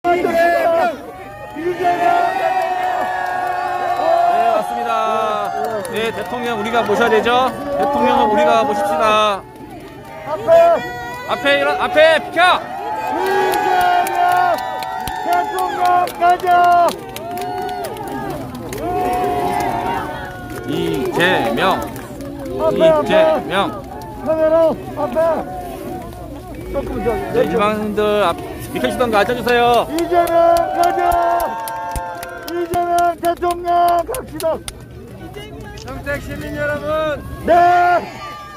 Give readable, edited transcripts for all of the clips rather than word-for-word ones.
네, 맞습니다. 네, 대통령 우리가 모셔야 되죠? 대통령은 우리가 모십시다. 앞에 비켜! 이재명 대통령 가자! 이재명. 카메라 앞에! 네, 일반인들 비켜주시던가 앉아주세요. 이재명 가자! 이재명 대통령 갑시다! 평택 시민 여러분, 네!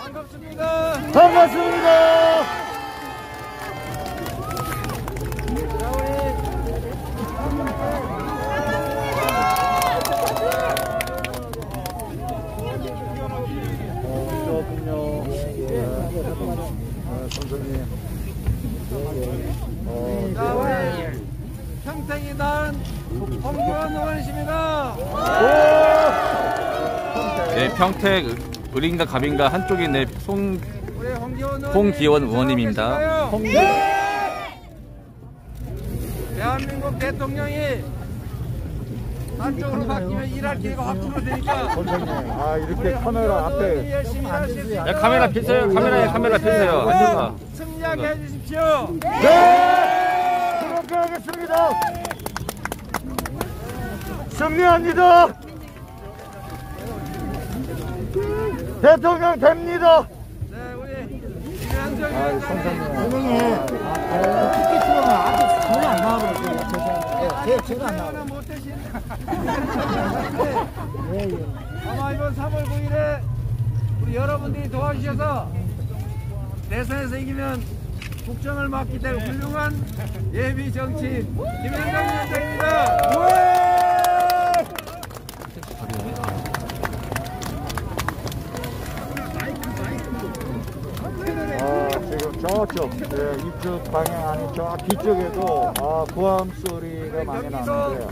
반갑습니다. 반갑습니다! 자, 우리 평택이 낳은 홍기원 의원이십니다. 네, 평택 을인가 갑인가 한쪽이 네, 우리 홍기원 의원님입니다. 대한민국 대통령이 한쪽으로 바뀌면 일할 기회가 확 줄어드니까 이렇게 카메라 앞에 열심히 하실 수 야, 있도록 카메라 펴세요. 카메라 펴세요. 앉아봐. 승리하게 해주십시오. 네! 그렇게 하겠습니다! 승리합니다! 대통령 됩니다! 네, 우리 김현정 위원장님. 티켓으로는 아직 전혀 안 나와버렸어요. 제가 안 나와요. 못 되신. 아마 이번 3월 9일에 우리 여러분들이 도와주셔서 대선에서 이기면 국정을 맡기 때문에 훌륭한 예비 정치 김현정 위원장입니다. 지금 저쪽 이쪽 방향 아닌 저 뒤쪽에도 고함 소리가 많이 나는데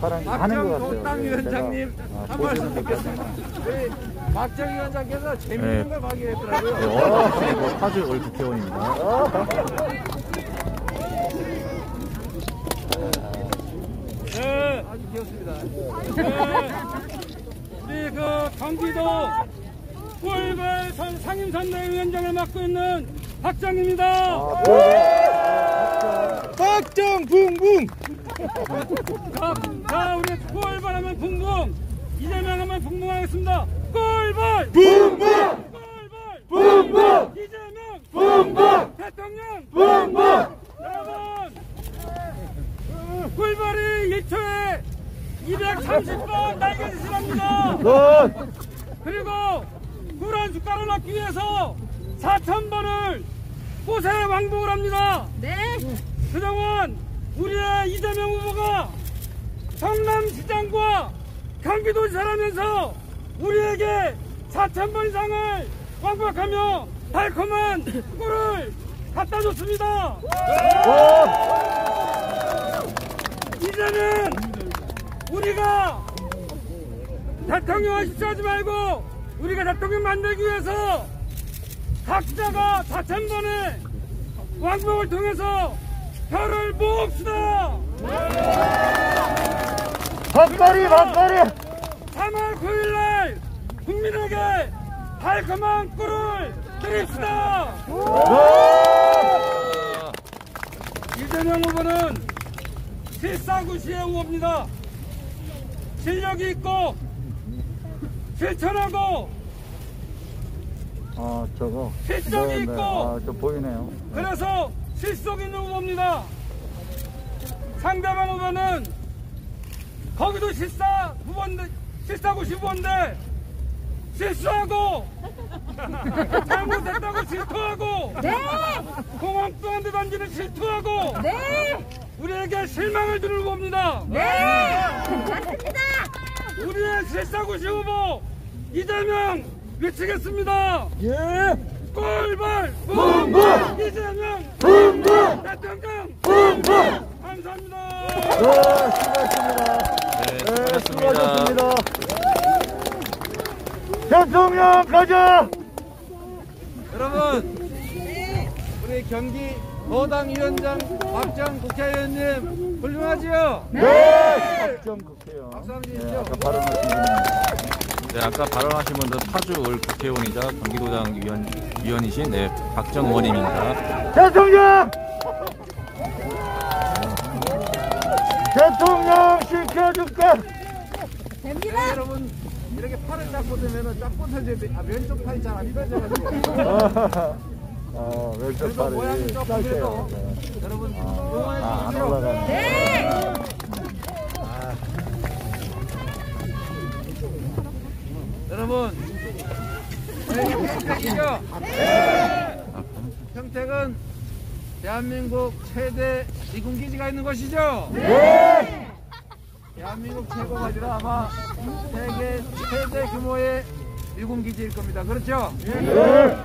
사람이 가는 것 같아요. 박정 위원장님 한 말씀 듣겠습니다. 우리 박정 위원장께서 재밌는 걸 발견했더라고요. 파주 올 국회의원입니다. 네, 아주 귀엽습니다. 네, 우리 그 경기도 꿀벌 상임선대위원장을 맡고 있는 박정입니다. 박정 붕붕! 자, 우리 꿀벌 하면 붕붕, 이재명 하면 붕붕 하겠습니다. 꿀벌! 붕붕! 꿀벌! 붕붕! 이재명! 붕붕! 대통령! 붕붕! 여러분! 꿀벌이 1초에 230번 날개짓을 합니다. 그리고 꿀 한 숟가락 넣기 위해서 4,000번을 꽃에 왕복을 합니다. 네. 그동안 우리의 이재명 후보가 성남시장과 경기도지사를 하면서 우리에게 4,000번 이상을 왕복하며 달콤한 꿀을 갖다 줬습니다. 이제는 우리가 대통령을 실수하지 말고 우리가 대통령 만들기 위해서 각자가 4,000번의 왕복을 통해서 표를 모읍시다. 박가리! 3월 9일날 국민에게 달콤한 꿀을 드립시다. 이재명 후보는 실사구시의 후보입니다. 실력이 있고 실천하고 저거 실적이 있고 저 보이네요. 그래서 실속 있는 후보입니다. 상대방 후보는 거기도 실사구시 후보인데 실수하고 잘못했다고 질투하고 공항병한테 던지는 질투하고 우리에게 실망을 주는 후보입니다. 맞습니다. 우리의 실사구시 후보 이재명 외치겠습니다. 꿀벌 붕붕! 이재명 붕붕! 대통령 붕붕! 감사합니다. 수고하셨습니다. 대통령 가자! 여러분, 우리 경기 도당 위원장 박정 국회의원님 훌륭하지요? 네! 박정 국회의원. 박수 한번 네, 주십시오. 아까 발언하신 분입니다. 네, 아까 발언하신 분들 파주을 국회의원이자 경기도당 위원이신 박정 의원님입니다. 대통령! 대통령 시켜줄게! 됩니다. 네, 여러분 이렇게 팔을 잡고 되면은 쫙 뻗어져야 돼. 왼쪽 팔이 잘 안 펴져가지고. 왼쪽 그래도 팔이 모양이 조금 짧게요. 그래도 네. 여러분 안 응원해 주십시오. 올라가네. 네. 여러분 평택이죠? 평택은 대한민국 최대 미군기지가 있는 곳이죠? 네! 대한민국 최고가 아니라 아마 세계 최대 규모의 미군기지일 겁니다. 그렇죠? 네!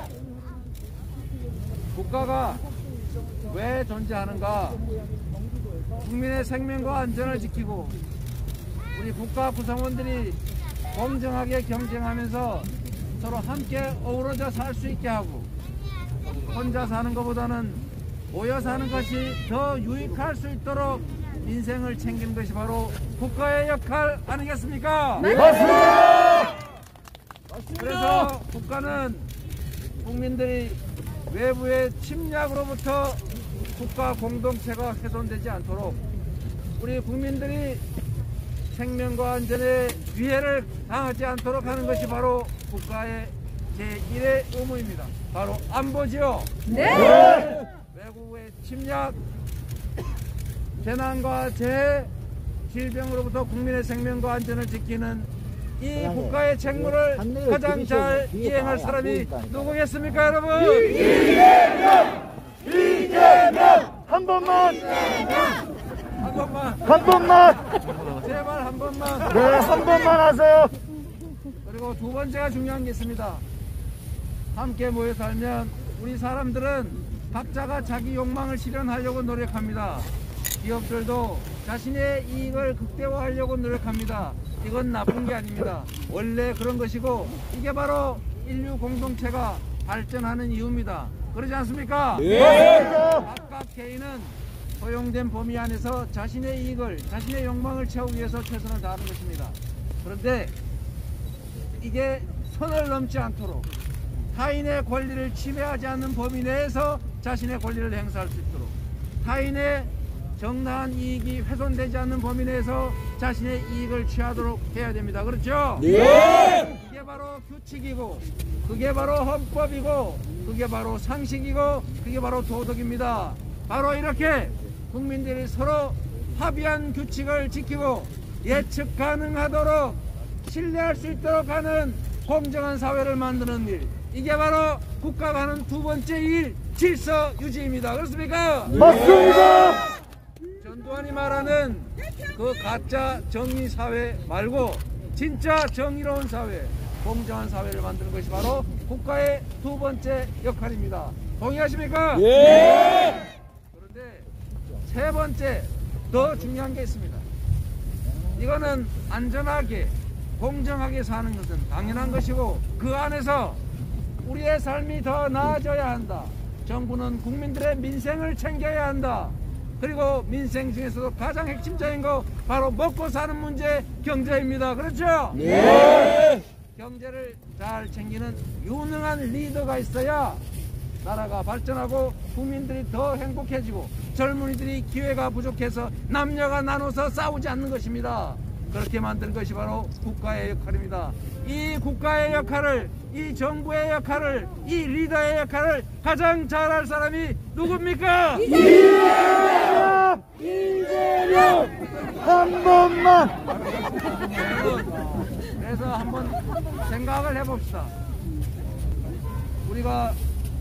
국가가 왜 존재하는가? 국민의 생명과 안전을 지키고 우리 국가 구성원들이 공정하게 경쟁하면서 서로 함께 어우러져 살 수 있게 하고 혼자 사는 것보다는 모여 사는 것이 더 유익할 수 있도록 민생을 챙기는 것이 바로 국가의 역할 아니겠습니까? 맞습니다! 그래서 국가는 국민들이 외부의 침략으로부터 국가 공동체가 훼손되지 않도록 우리 국민들이 생명과 안전에 위해를 당하지 않도록 하는 것이 바로 국가의 제1의 의무입니다. 바로 안보지요. 네. 외국의 침략, 재난과 재해, 질병으로부터 국민의 생명과 안전을 지키는 이 국가의 책무를 가장 잘 이행할 사람이 누구겠습니까, 여러분? 이재명! 한 번만! 한 번만, 한 번만! 제발 한 번만. 네, 한 번만 하세요! 그리고 두 번째가 중요한 게 있습니다. 함께 모여 살면 우리 사람들은 각자가 자기 욕망을 실현하려고 노력합니다. 기업들도 자신의 이익을 극대화하려고 노력합니다. 이건 나쁜 게 아닙니다. 원래 그런 것이고 이게 바로 인류 공동체가 발전하는 이유입니다. 그러지 않습니까? 각각 개인은 허용된 범위 안에서 자신의 이익을, 자신의 욕망을 채우기 위해서 최선을 다하는 것입니다. 그런데 이게 선을 넘지 않도록 타인의 권리를 침해하지 않는 범위 내에서 자신의 권리를 행사할 수 있도록 타인의 정당한 이익이 훼손되지 않는 범위 내에서 자신의 이익을 취하도록 해야 됩니다. 그렇죠? 네! 그게 바로 규칙이고 그게 바로 헌법이고 그게 바로 상식이고 그게 바로 도덕입니다. 바로 이렇게 국민들이 서로 합의한 규칙을 지키고 예측 가능하도록 신뢰할 수 있도록 하는 공정한 사회를 만드는 일, 이게 바로 국가가 하는 두 번째 일, 질서 유지입니다. 그렇습니까? 맞습니다! 전두환이 말하는 그 가짜 정의 사회 말고 진짜 정의로운 사회, 공정한 사회를 만드는 것이 바로 국가의 두 번째 역할입니다. 동의하십니까? 예! 그런데 세 번째 더 중요한 게 있습니다. 이거는 안전하게 공정하게 사는 것은 당연한 것이고 그 안에서 우리의 삶이 더 나아져야 한다. 정부는 국민들의 민생을 챙겨야 한다. 그리고 민생 중에서도 가장 핵심적인 거 바로 먹고 사는 문제, 경제입니다. 그렇죠? 네! 경제를 잘 챙기는 유능한 리더가 있어야 나라가 발전하고 국민들이 더 행복해지고 젊은이들이 기회가 부족해서 남녀가 나눠서 싸우지 않는 것입니다. 그렇게 만드는 것이 바로 국가의 역할입니다. 이 국가의 역할을, 이 정부의 역할을, 이 리더의 역할을 가장 잘할 사람이 누굽니까? 이재명! 이재명! 한 번만! 그래서 한번 생각을 해봅시다. 우리가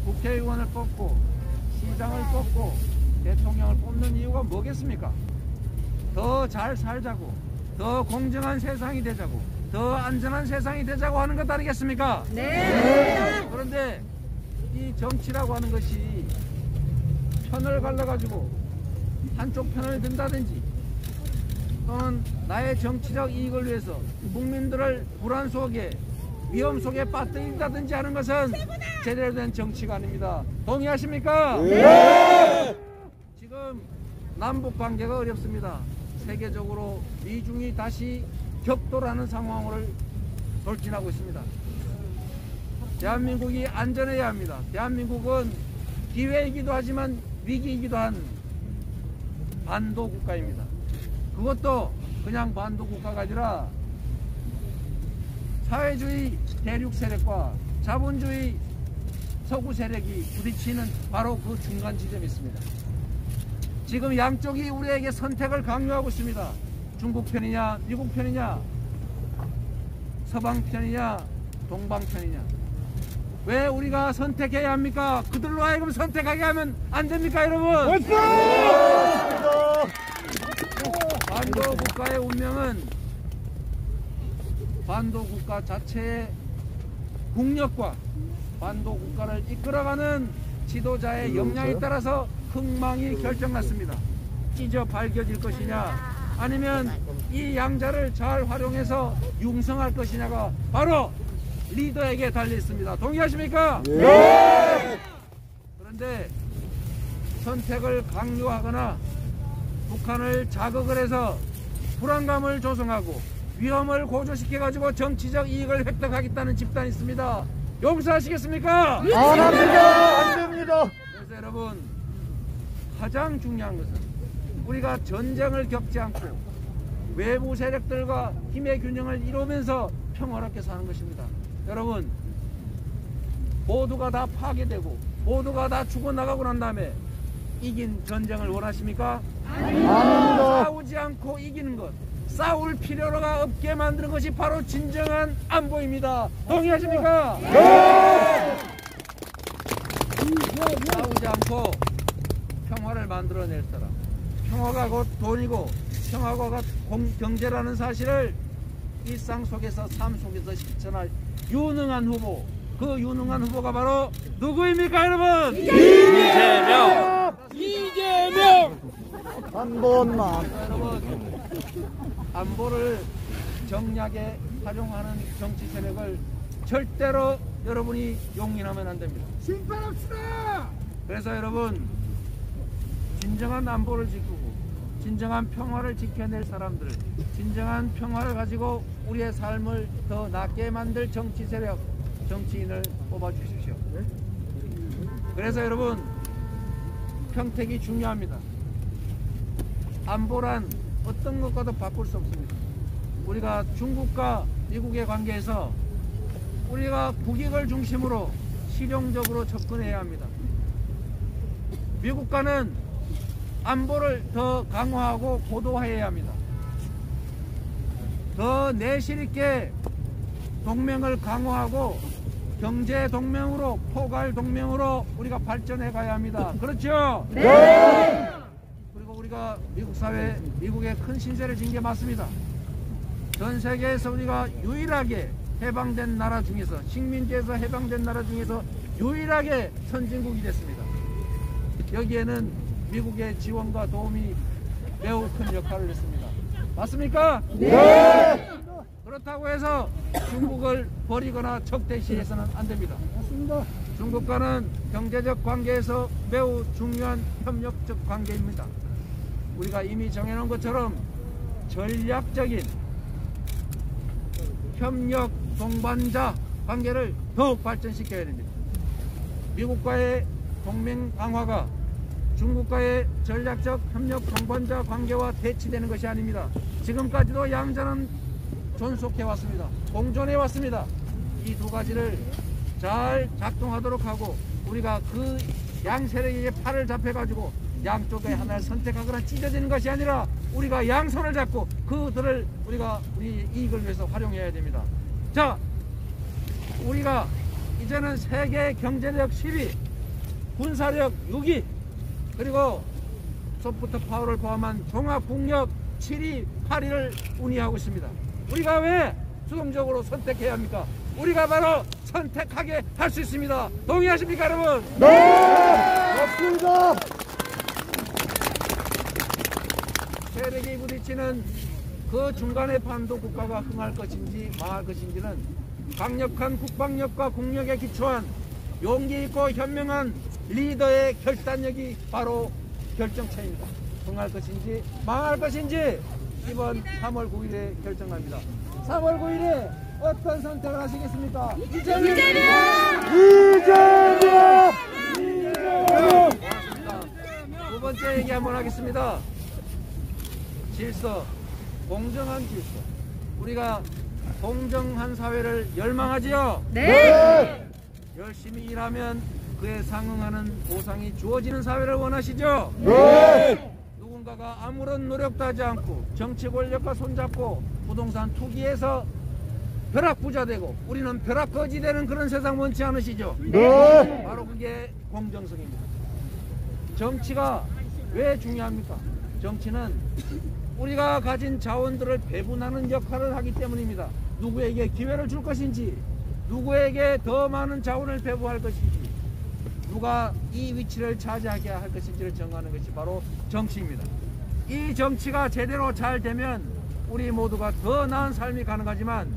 국회의원을 뽑고 시장을 뽑고 대통령을 뽑는 이유가 뭐겠습니까? 더 잘 살자고, 더 공정한 세상이 되자고, 더 안전한 세상이 되자고 하는 것 아니겠습니까? 네. 그런데 이 정치라고 하는 것이 편을 갈라가지고 한쪽 편을 든다든지 또는 나의 정치적 이익을 위해서 국민들을 불안 속에 위험 속에 빠뜨린다든지 하는 것은 제대로 된 정치가 아닙니다. 동의하십니까? 네! 지금 남북 관계가 어렵습니다. 세계적으로 미중이 다시 격돌하는 상황을 돌진하고 있습니다. 대한민국이 안전해야 합니다. 대한민국은 기회이기도 하지만 위기이기도 한 반도 국가입니다. 그것도 그냥 반도 국가가 아니라 사회주의 대륙 세력과 자본주의 서구 세력이 부딪히는 바로 그 중간 지점에 있습니다. 지금 양쪽이 우리에게 선택을 강요하고 있습니다. 중국 편이냐, 미국 편이냐, 서방 편이냐, 동방 편이냐. 왜 우리가 선택해야 합니까? 그들로 하여금 선택하게 하면 안 됩니까, 여러분? 반도 국가의 운명은 반도 국가 자체의 국력과 반도 국가를 이끌어가는 지도자의 역량에 따라서 흥망이 결정났습니다. 찢어 밝혀질 것이냐 아니면 이 양자를 잘 활용해서 융성할 것이냐가 바로 리더에게 달려있습니다. 동의하십니까? 네! 그런데 선택을 강요하거나 북한을 자극을 해서 불안감을 조성하고 위험을 고조시켜가지고 정치적 이익을 획득하겠다는 집단이 있습니다. 용서하시겠습니까? 안 합니다. 안 됩니다. 그래서 여러분, 가장 중요한 것은 우리가 전쟁을 겪지 않고 외부 세력들과 힘의 균형을 이루면서 평화롭게 사는 것입니다. 여러분, 모두가 다 파괴되고 모두가 다 죽어나가고 난 다음에 이긴 전쟁을 원하십니까? 아닙니다. 싸우지 않고 이기는 것, 싸울 필요가 없게 만드는 것이 바로 진정한 안보입니다. 동의하십니까? 네! 싸우지 않고 평화를 만들어낼 사람, 평화가 곧 돈이고 평화가 곧 경제라는 사실을 일상 속에서 삶 속에서 실천할 유능한 후보, 그 유능한 후보가 바로 누구입니까, 여러분? 이재명! 이재명! 한 번만. 여러분, 안보를 정략에 활용하는 정치 세력을 절대로 여러분이 용인하면 안 됩니다. 심판합시다. 그래서 여러분, 진정한 안보를 지키고 진정한 평화를 지켜낼 사람들, 진정한 평화를 가지고 우리의 삶을 더 낫게 만들 정치 세력, 정치인을 뽑아주십시오. 그래서 여러분, 평택이 중요합니다. 안보란 어떤 것과도 바꿀 수 없습니다. 우리가 중국과 미국의 관계에서 우리가 국익을 중심으로 실용적으로 접근해야 합니다. 미국과는 안보를 더 강화하고 고도화해야 합니다. 더 내실 있게 동맹을 강화하고 경제 동맹으로, 포괄 동맹으로 우리가 발전해 가야 합니다. 그렇죠? 네. 그리고 우리가 미국 사회, 미국에 큰 신세를 진 게 맞습니다. 전 세계에서 우리가 유일하게 해방된 나라 중에서, 식민지에서 해방된 나라 중에서 유일하게 선진국이 됐습니다. 여기에는 미국의 지원과 도움이 매우 큰 역할을 했습니다. 맞습니까? 네. 그렇다고 해서 중국을 버리거나 적대시해서는 안 됩니다. 맞습니다. 중국과는 경제적 관계에서 매우 중요한 협력적 관계입니다. 우리가 이미 정해놓은 것처럼 전략적인 협력 동반자 관계를 더욱 발전시켜야 됩니다. 미국과의 동맹 강화가 중국과의 전략적 협력 동반자 관계와 대치되는 것이 아닙니다. 지금까지도 양자는 존속해 왔습니다. 공존해 왔습니다. 이 두 가지를 잘 작동하도록 하고 우리가 그 양 세력에게 팔을 잡혀가지고 양쪽에 하나를 선택하거나 찢어지는 것이 아니라 우리가 양손을 잡고 그들을 우리가 우리 이익을 위해서 활용해야 됩니다. 자, 우리가 이제는 세계 경제력 10위, 군사력 6위, 그리고 소프트 파워를 포함한 종합 국력 7위, 8위를 운이하고 있습니다. 우리가 왜 수동적으로 선택해야 합니까? 우리가 바로 선택하게 할 수 있습니다. 동의하십니까, 여러분? 네. 맞습니다. 세력이 부딪히는 그 중간의 반도 국가가 흥할 것인지 망할 것인지는 강력한 국방력과 국력에 기초한 용기 있고 현명한 리더의 결단력이 바로 결정체입니다. 흥할 것인지 망할 것인지 이번 3월 9일에 결정합니다. 3월 9일에 어떤 선택을 하시겠습니까? 이재명! 두 번째 얘기 한번 하겠습니다. 질서, 공정한 질서. 우리가 공정한 사회를 열망하지요? 네. 열심히 일하면 그에 상응하는 보상이 주어지는 사회를 원하시죠? 네. 누군가가 아무런 노력도 하지 않고 정치 권력과 손잡고 부동산 투기에서 벼락부자 되고 우리는 벼락거지 되는 그런 세상 원치 않으시죠? 네. 바로 그게 공정성입니다. 정치가 왜 중요합니까? 정치는 우리가 가진 자원들을 배분하는 역할을 하기 때문입니다. 누구에게 기회를 줄 것인지, 누구에게 더 많은 자원을 배부할 것인지, 누가 이 위치를 차지하게 할 것인지를 정하는 것이 바로 정치입니다. 이 정치가 제대로 잘 되면 우리 모두가 더 나은 삶이 가능하지만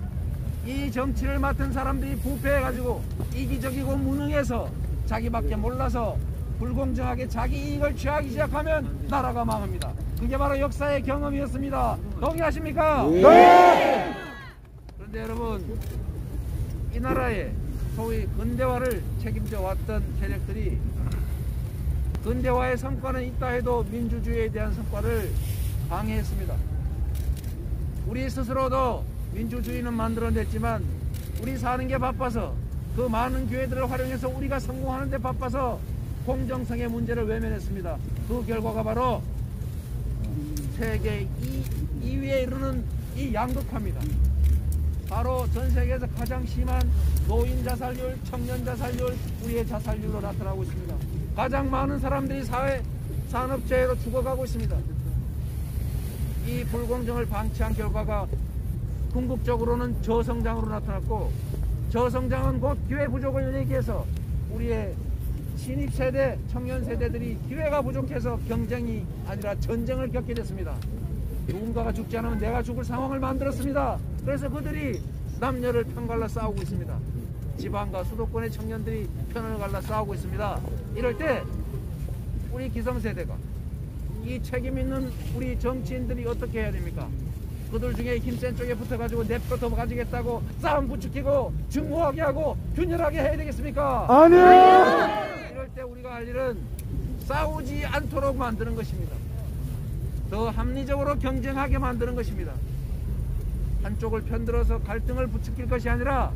이 정치를 맡은 사람들이 부패해가지고 이기적이고 무능해서 자기밖에 몰라서 불공정하게 자기 이익을 취하기 시작하면 나라가 망합니다. 그게 바로 역사의 경험이었습니다. 동의하십니까? 네. 그런데 여러분, 이 나라의 소위 근대화를 책임져 왔던 세력들이 근대화의 성과는 있다 해도 민주주의에 대한 성과를 방해했습니다. 우리 스스로도 민주주의는 만들어냈지만 우리 사는 게 바빠서 그 많은 기회들을 활용해서 우리가 성공하는 데 바빠서 공정성의 문제를 외면했습니다. 그 결과가 바로 세계 2위에 이르는 이 양극화입니다. 바로 전 세계에서 가장 심한 노인 자살률, 청년 자살률, 우리의 자살률로 나타나고 있습니다. 가장 많은 사람들이 산업재해로 죽어가고 있습니다. 이 불공정을 방치한 결과가 궁극적으로는 저성장으로 나타났고, 저성장은 곧 기회 부족을 얘기해서 우리의 신입세대, 청년 세대들이 기회가 부족해서 경쟁이 아니라 전쟁을 겪게 됐습니다. 누군가가 죽지 않으면 내가 죽을 상황을 만들었습니다. 그래서 그들이 남녀를 편갈라 싸우고 있습니다. 지방과 수도권의 청년들이 편을 갈라 싸우고 있습니다. 이럴 때 우리 기성세대가, 이 책임 있는 우리 정치인들이 어떻게 해야 됩니까? 그들 중에 힘센 쪽에 붙어가지고 내버려 가지겠다고 싸움 부추기고 증오하게 하고 균열하게 해야 되겠습니까? 아니요. 이럴 때 우리가 할 일은 싸우지 않도록 만드는 것입니다. 더 합리적으로 경쟁하게 만드는 것입니다. 한쪽을 편들어서 갈등을 부추길 것이 아니라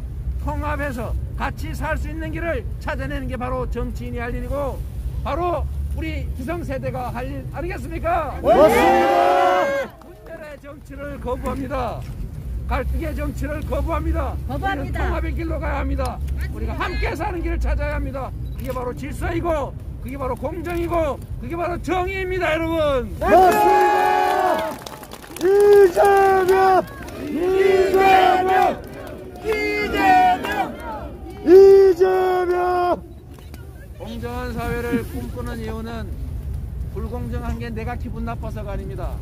통합해서 같이 살 수 있는 길을 찾아내는 게 바로 정치인이 할 일이고 바로 우리 기성세대가 할 일 아니겠습니까? 맞습니다. 분열의 정치를 거부합니다. 갈등의 정치를 거부합니다. 우리는 통합의 길로 가야 합니다. 우리가 함께 사는 길을 찾아야 합니다. 그게 바로 질서이고 그게 바로 공정이고 그게 바로 정의입니다, 여러분. 맞습니다. 이재명! 이재명! 이재명! 이재명! 공정한 사회를 꿈꾸는 이유는 불공정한 게 내가 기분 나빠서가 아닙니다.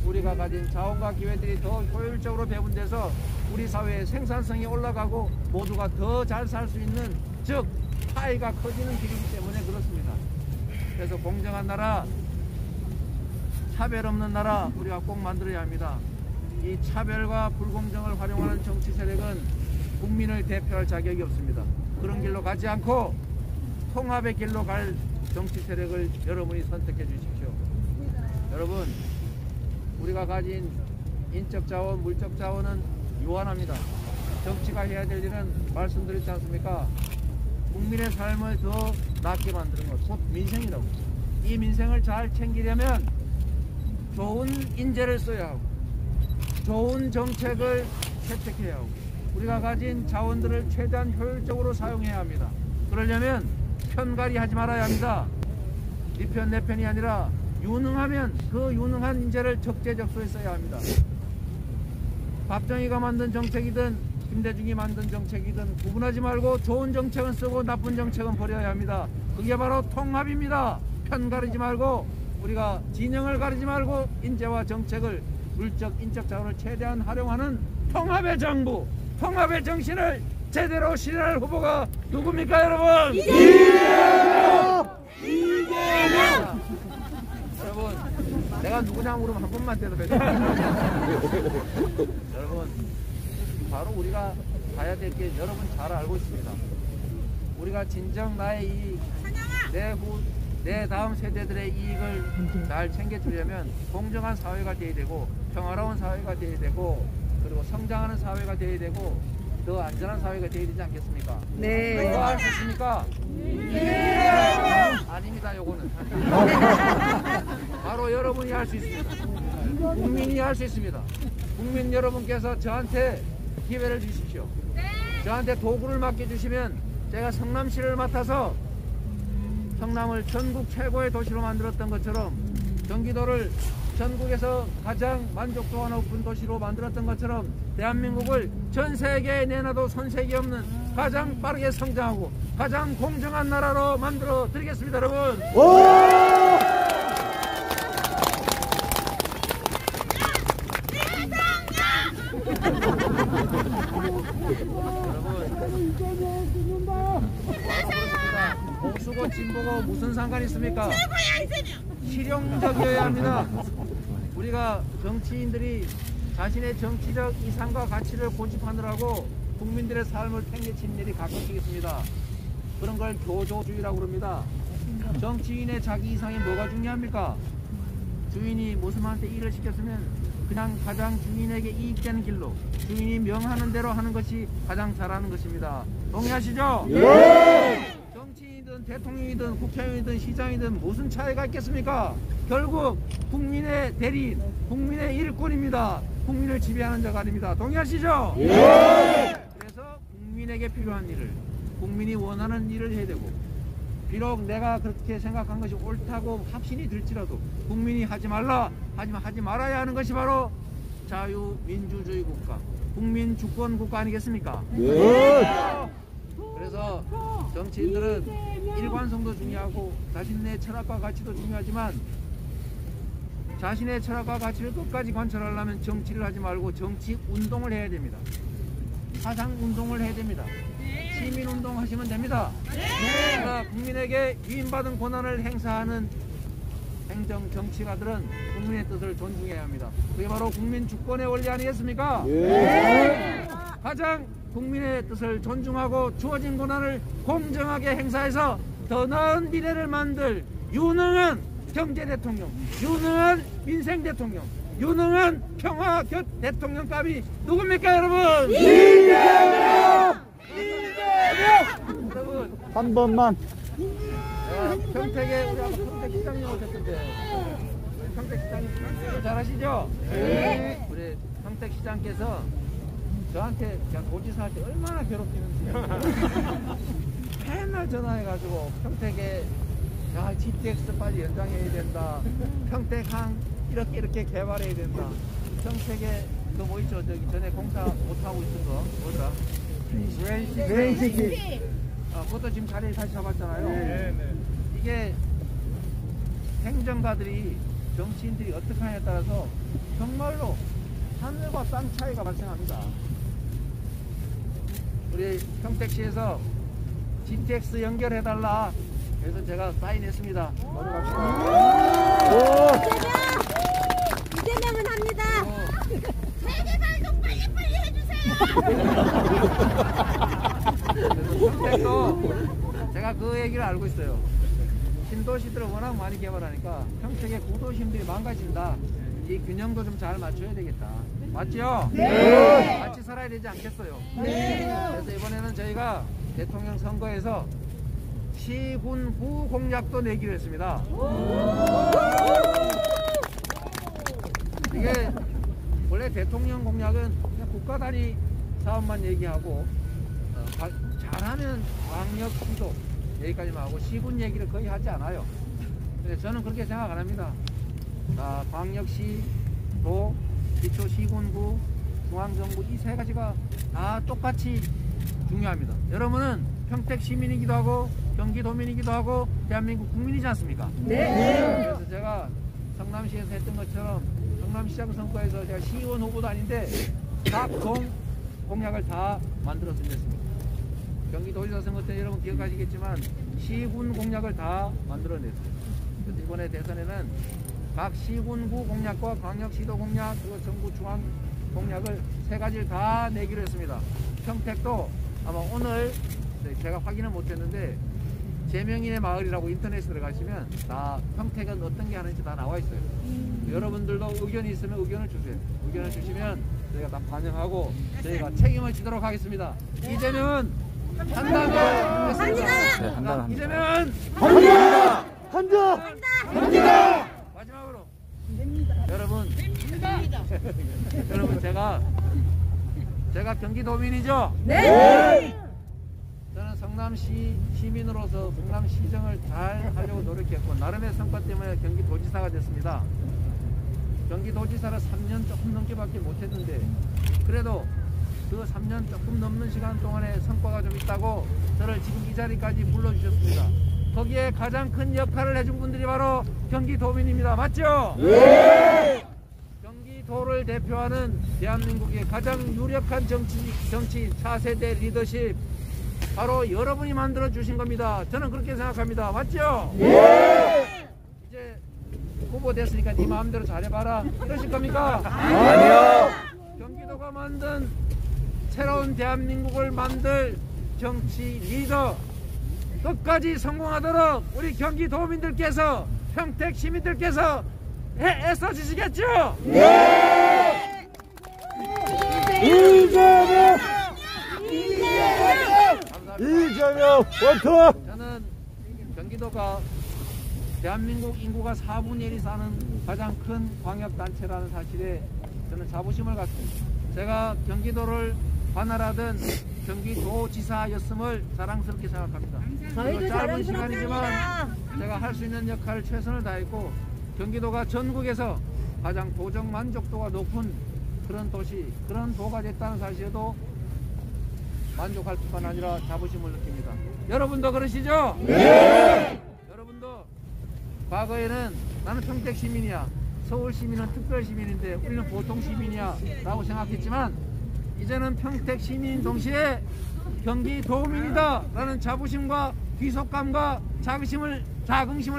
우리가 가진 자원과 기회들이 더 효율적으로 배분돼서 우리 사회의 생산성이 올라가고 모두가 더 잘 살 수 있는, 즉 파이가 커지는 길이기 때문에 그렇습니다. 그래서 공정한 나라, 차별 없는 나라 우리가 꼭 만들어야 합니다. 이 차별과 불공정을 활용하는 정치 세력은 국민을 대표할 자격이 없습니다. 그런 길로 가지 않고 통합의 길로 갈 정치 세력을 여러분이 선택해 주십시오. 여러분, 우리가 가진 인적 자원, 물적 자원은 유한합니다. 정치가 해야 될 일은 말씀드렸지 않습니까? 국민의 삶을 더 낫게 만드는 것, 곧 민생이라고. 이 민생을 잘 챙기려면 좋은 인재를 써야 하고 좋은 정책을 채택해야 하고 우리가 가진 자원들을 최대한 효율적으로 사용해야 합니다. 그러려면 편갈이 하지 말아야 합니다. 네 편 내 편이 아니라 유능하면 그 유능한 인재를 적재적소에 써야 합니다. 박정희가 만든 정책이든 김대중이 만든 정책이든 구분하지 말고 좋은 정책은 쓰고 나쁜 정책은 버려야 합니다. 그게 바로 통합입니다. 편 가리지 말고 우리가 진영을 가리지 말고 인재와 정책을, 물적 인적 자원을 최대한 활용하는 통합의 정부, 통합의 정신을 제대로 실현할 후보가 누굽니까, 여러분? 이재명! 이재명! 내가 누구냐 물으면 한 번만 대답해 줘. 여러분, 바로 우리가 가야 될 게 여러분 잘 알고 있습니다. 우리가 진정 나의 이익, 내 다음 세대들의 이익을 잘 챙겨주려면 공정한 사회가 되어야 되고 평화로운 사회가 되어야 되고 그리고 성장하는 사회가 되어야 되고 더 안전한 사회가 되어야 되지 않겠습니까? 네. 그거 할 수 있습니까? 네. 아닙니다, 요거는. 바로 여러분이 할 수 있습니다. 국민이 할 수 있습니다. 국민 여러분께서 저한테 기회를 주십시오. 저한테 도구를 맡겨주시면 제가 성남시를 맡아서 성남을 전국 최고의 도시로 만들었던 것처럼 경기도를 전국에서 가장 만족도가 높은 도시로 만들었던 것처럼 대한민국을 전 세계에 내놔도 손색이 없는 가장 빠르게 성장하고 가장 공정한 나라로 만들어 드리겠습니다, 여러분. 보수고 진보고 무슨 상관이 있습니까? 실용적이어야 합니다. 우리가 정치인들이 자신의 정치적 이상과 가치를 고집하느라고 국민들의 삶을 팽개치는 일이 가끔씩 있습니다. 그런 걸 교조주의라고 그럽니다. 정치인의 자기 이상이 뭐가 중요합니까? 주인이 모습한테 일을 시켰으면 그냥 가장 주인에게 이익되는 길로 주인이 명하는 대로 하는 것이 가장 잘하는 것입니다. 동의하시죠? 네! 정치인이든 대통령이든 국회의원이든 시장이든 무슨 차이가 있겠습니까? 결국 국민의 대리인, 국민의 일꾼입니다. 국민을 지배하는 자가 아닙니다. 동의하시죠? 네! 그래서 국민에게 필요한 일을, 국민이 원하는 일을 해야 되고 비록 내가 그렇게 생각한 것이 옳다고 확신이 들지라도 국민이 하지 말라, 하지만 하지 말아야 하는 것이 바로 자유민주주의 국가, 국민 주권 국가 아니겠습니까? 네. 그래서 정치인들은 일관성도 중요하고 자신의 철학과 가치도 중요하지만 자신의 철학과 가치를 끝까지 관철하려면 정치를 하지 말고 정치 운동을 해야 됩니다. 사상 운동을 해야 됩니다. 시민운동 하시면 됩니다. 그러니까 국민에게 위임받은 권한을 행사하는 행정 정치가들은 국민의 뜻을 존중해야 합니다. 그게 바로 국민 주권의 원리 아니겠습니까? 가장 국민의 뜻을 존중하고 주어진 권한을 공정하게 행사해서 더 나은 미래를 만들 유능한 경제 대통령, 유능한 민생 대통령, 유능한 평화 대통령감이 누굽니까, 여러분? 이재명! 여러분, 한 번만. 평택에 우리 아까 평택 시장님 오셨던데 평택 시장님 잘하시죠? 네. 우리 평택 시장께서 저한테 제가 도지사 할 때 얼마나 괴롭히는지 맨날 전화해가지고 평택에 GTX 빨리 연장해야 된다, 평택항 이렇게 개발해야 된다, 평택에 그 뭐 있죠, 저기 전에 공사 못하고 있던 거 뭐더라? 브레인시티. 그것도 지금 자리에 다시 잡았잖아요. 이게 행정가들이, 정치인들이 어떻게 하냐에 따라서 정말로 하늘과 땅 차이가 발생합니다. 우리 평택시에서 GTX 연결해달라 그래서 제가 사인했습니다. 먼저 갑시다. 이재명은 합니다. 세계발송 빨리빨리 해주세요. 평택도 제가 그 얘기를 알고 있어요. 신도시들을 워낙 많이 개발하니까 평택의 구도심들이 망가진다. 이 균형도 좀 잘 맞춰야 되겠다. 맞죠? 네. 같이 살아야 되지 않겠어요? 네. 그래서 이번에는 저희가 대통령 선거에서 시군구 공약도 내기로 했습니다. 이게 원래 대통령 공약은 그냥 국가 단위 사업만 얘기하고 잘하면 광역시도 여기까지만 하고 시군 얘기를 거의 하지 않아요. 근데 저는 그렇게 생각 안 합니다. 광역시, 도, 기초시군구, 중앙정부 이 세 가지가 다 똑같이 중요합니다. 여러분은 평택 시민이기도 하고 경기도민이기도 하고 대한민국 국민이지 않습니까? 네. 그래서 제가 성남시에서 했던 것처럼 성남시장 선거에서 제가 시의원 후보도 아닌데 각 공약을 다 만들어서 냈습니다. 경기도지사 선거 때 여러분 기억하시겠지만 시군 공약을 다 만들어냈어요. 그래서 이번에 대선에는 각 시군구 공약과 광역시도 공약, 그리고 정부 중앙 공약을 3가지를 다 내기로 했습니다. 평택도 아마 오늘 제가 확인을 못했는데 제명인의 마을이라고 인터넷에 들어가시면 다 평택은 어떤 게 하는지 다 나와 있어요. 여러분들도 의견이 있으면 의견을 주세요. 의견을 주시면 저희가 다 반영하고 저희가 책임을 지도록 하겠습니다. 이재명은 한다면 하겠습니다. 네, 한다면 이재명은 한다. 마지막으로 여러분 제가 경기도민이죠? 네. 저는 성남시 시민으로서 성남시정을 잘 하려고 노력했고 나름의 성과 때문에 경기도지사가 됐습니다. 경기도지사를 3년 조금 넘게밖에 못했는데 그래도 그 3년 조금 넘는 시간 동안에 성과가 좀 있다고 저를 지금 이 자리까지 불러주셨습니다. 거기에 가장 큰 역할을 해준 분들이 바로 경기도민입니다. 맞죠? 네! 경기도를 대표하는 대한민국의 가장 유력한 정치인 차세대 리더십 바로 여러분이 만들어 주신 겁니다. 저는 그렇게 생각합니다. 맞죠? 네! 이제 후보 됐으니까 네 마음대로 잘해봐라 이러실 겁니까? 아니요. 경기도가 만든 새로운 대한민국을 만들 정치 리더 끝까지 성공하도록 우리 경기도민들께서 평택 시민들께서 애써 주시겠죠? 네. 이재명. 이재명 원투. 저는 경기도가 대한민국 인구가 4분의 1이 사는 가장 큰 광역단체라는 사실에 저는 자부심을 갖습니다. 제가 경기도를 관할하던 경기도지사였음을 자랑스럽게 생각합니다. 저희도 짧은 시간이지만 자랑스럽습니다. 제가 할 수 있는 역할을 최선을 다했고 경기도가 전국에서 가장 도적 만족도가 높은 그런 도시, 그런 도가 됐다는 사실에도 만족할 뿐만 아니라 자부심을 느낍니다. 여러분도 그러시죠? 네! 여러분도 과거에는 나는 평택 시민이야, 서울 시민은 특별 시민인데 우리는 보통 시민이야 라고 생각했지만 이제는 평택 시민 동시에 경기도민이다 라는 자부심과 귀속감과 자긍심을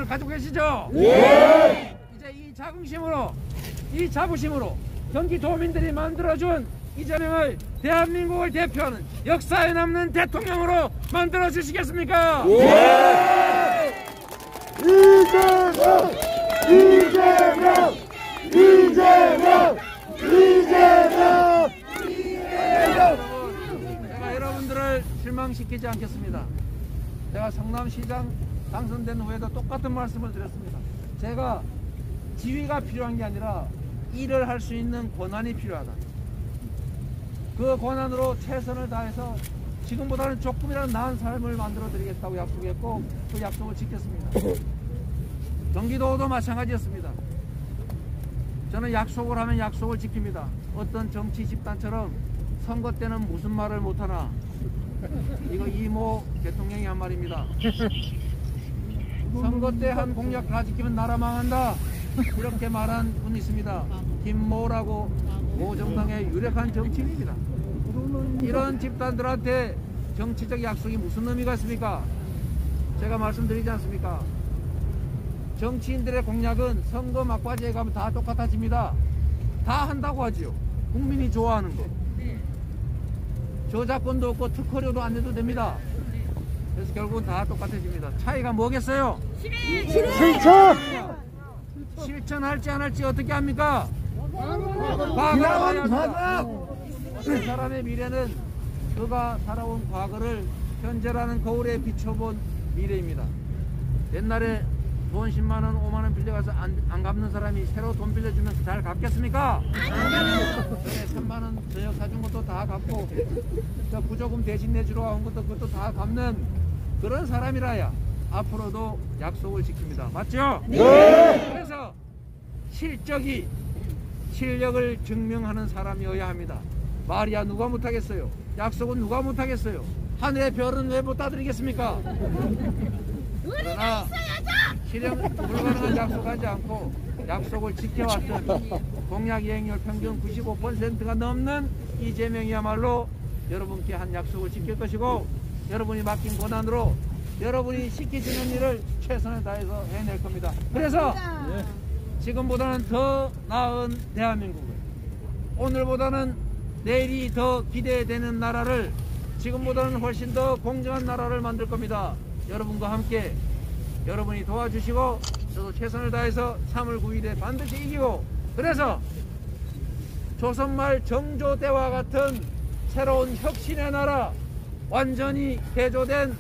가지고 계시죠? 네! 이제 이 자부심으로 경기도민들이 만들어준 이재명을 대한민국을 대표하는 역사에 남는 대통령으로 만들어 주시겠습니까? 네. 이재명. 제가 여러분들을 실망시키지 않겠습니다. 제가 성남시장 당선된 후에도 똑같은 말씀을 드렸습니다. 제가 지위가 필요한 게 아니라 일을 할 수 있는 권한이 필요하다. 그 권한으로 최선을 다해서 지금보다는 조금이라도 나은 삶을 만들어 드리겠다고 약속했고 그 약속을 지켰습니다. 경기도도 마찬가지였습니다. 저는 약속을 하면 약속을 지킵니다. 어떤 정치 집단처럼 선거 때는 무슨 말을 못하나, 이거 이모 대통령이 한 말입니다. 선거 때 한 공약 다 지키면 나라 망한다, 이렇게 말한 분이 있습니다. 김모라고 모 정당의 유력한 정치인입니다. 이런 집단들한테 정치적 약속이 무슨 의미가 있습니까? 제가 말씀드리지 않습니까? 정치인들의 공약은 선거 막바지에 가면 다 똑같아집니다. 다 한다고 하지요. 국민이 좋아하는 거. 저작권도 없고 특허료도 안 내도 됩니다. 그래서 결국은 다 똑같아집니다. 차이가 뭐겠어요? 실천할지 안 할지 어떻게 합니까? 과거. 어떤 사람의 미래는 그가 살아온 과거를 현재라는 거울에 비춰본 미래입니다. 옛날에 돈 10만원, 5만원 빌려가서 안 갚는 사람이 새로 돈 빌려주면 잘 갚겠습니까? 전에 3만원 저녁 사준 것도 다 갚고 부조금 대신 내주러 온 것도 그것도 다 갚는 그런 사람이라야 앞으로도 약속을 지킵니다. 맞죠? 네. 그래서 실력을 증명하는 사람이어야 합니다. 말이야 누가 못하겠어요? 약속은 누가 못하겠어요? 하늘의 별은 왜 못 따드리겠습니까? 그러나 실현 불가능한 약속하지 않고 약속을 지켜왔던 공약 이행률 평균 95%가 넘는 이재명이야말로 여러분께 한 약속을 지킬 것이고 여러분이 맡긴 권한으로 여러분이 시키시는 일을 최선을 다해서 해낼 겁니다. 그래서 지금보다는 더 나은 대한민국을, 오늘보다는 내일이 더 기대되는 나라를, 지금보다는 훨씬 더 공정한 나라를 만들 겁니다. 여러분과 함께 여러분이 도와주시고 저도 최선을 다해서 3월 9일에 반드시 이기고, 그래서 조선말 정조대와 같은 새로운 혁신의 나라, 완전히 개조된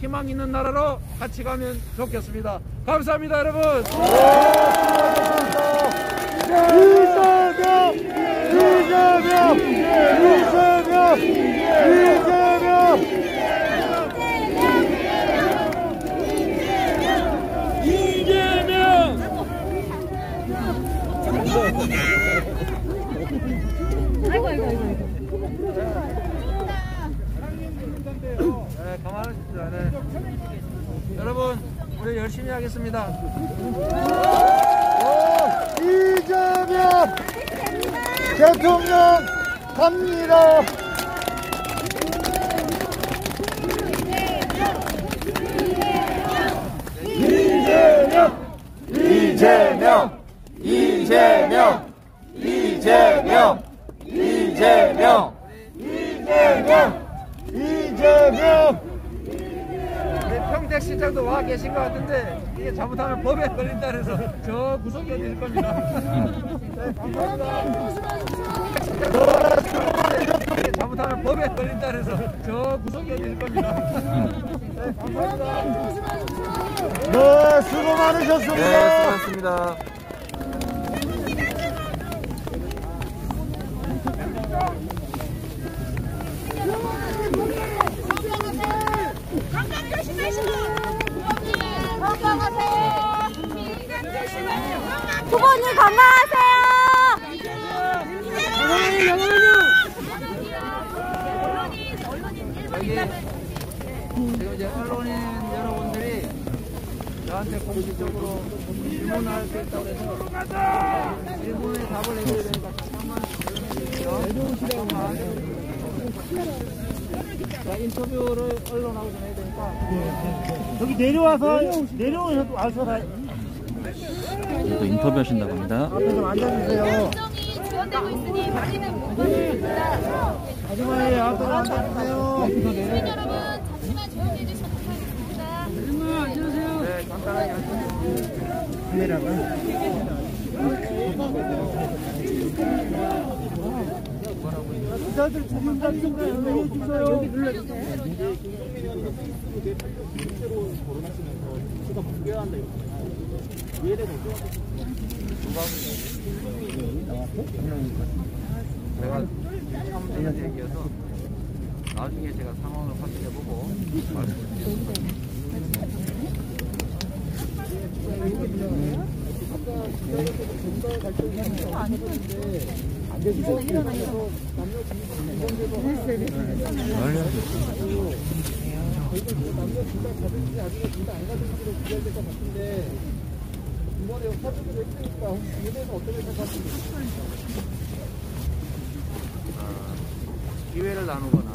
희망 있는 나라로 같이 가면 좋겠습니다. 감사합니다, 여러분. 네, 가만하십시오. 네. 여러분, 우리 열심히 하겠습니다. 이재명 대통령 갑니다. 이재명 이재명 이재명 이재명 이재명 이재명. 네, 평택시장도 와 계신 것 같은데 이게 잘못하면 법에 걸린다 그래서 저 구석에 어딜 겁니다. 네, 감사합니다. 이게 잘못하면 법에 걸린다 그래서 저 구석에 어딜 겁니다. 네, 감사합니다. 네, 수고 많으셨습니다. 네, 수고하셨습니다. 건강 조심하시고 건강하세요. 부모님 건강하세요. 지금 이제 언론인 여러분들이 저한테 공식적으로 질문을 할 수 있다고 해서 질문에 답을 해줘야 되니까 잠깐만 인터뷰를 언론하고 좀 해야 되니까 여기 내려오셔도 아셔라. 또 인터뷰하신다고 합니다. 좀 앉아주세요. 정이 지원되고 있으니 많이는 부탁드립니다. 아줌마의 앞으로 앉아주세요. 시민 여러분 잠시만 조용히 해주시면 감사하겠습니다. 네, 간단하게 기자들 주민들 좀 연락해주세요. 여기 눌러주세요. 제가 처음 듣는 얘기여서 나중에 제가 상황을 확인해보고 말씀드리겠습니다. 기회를 나누거나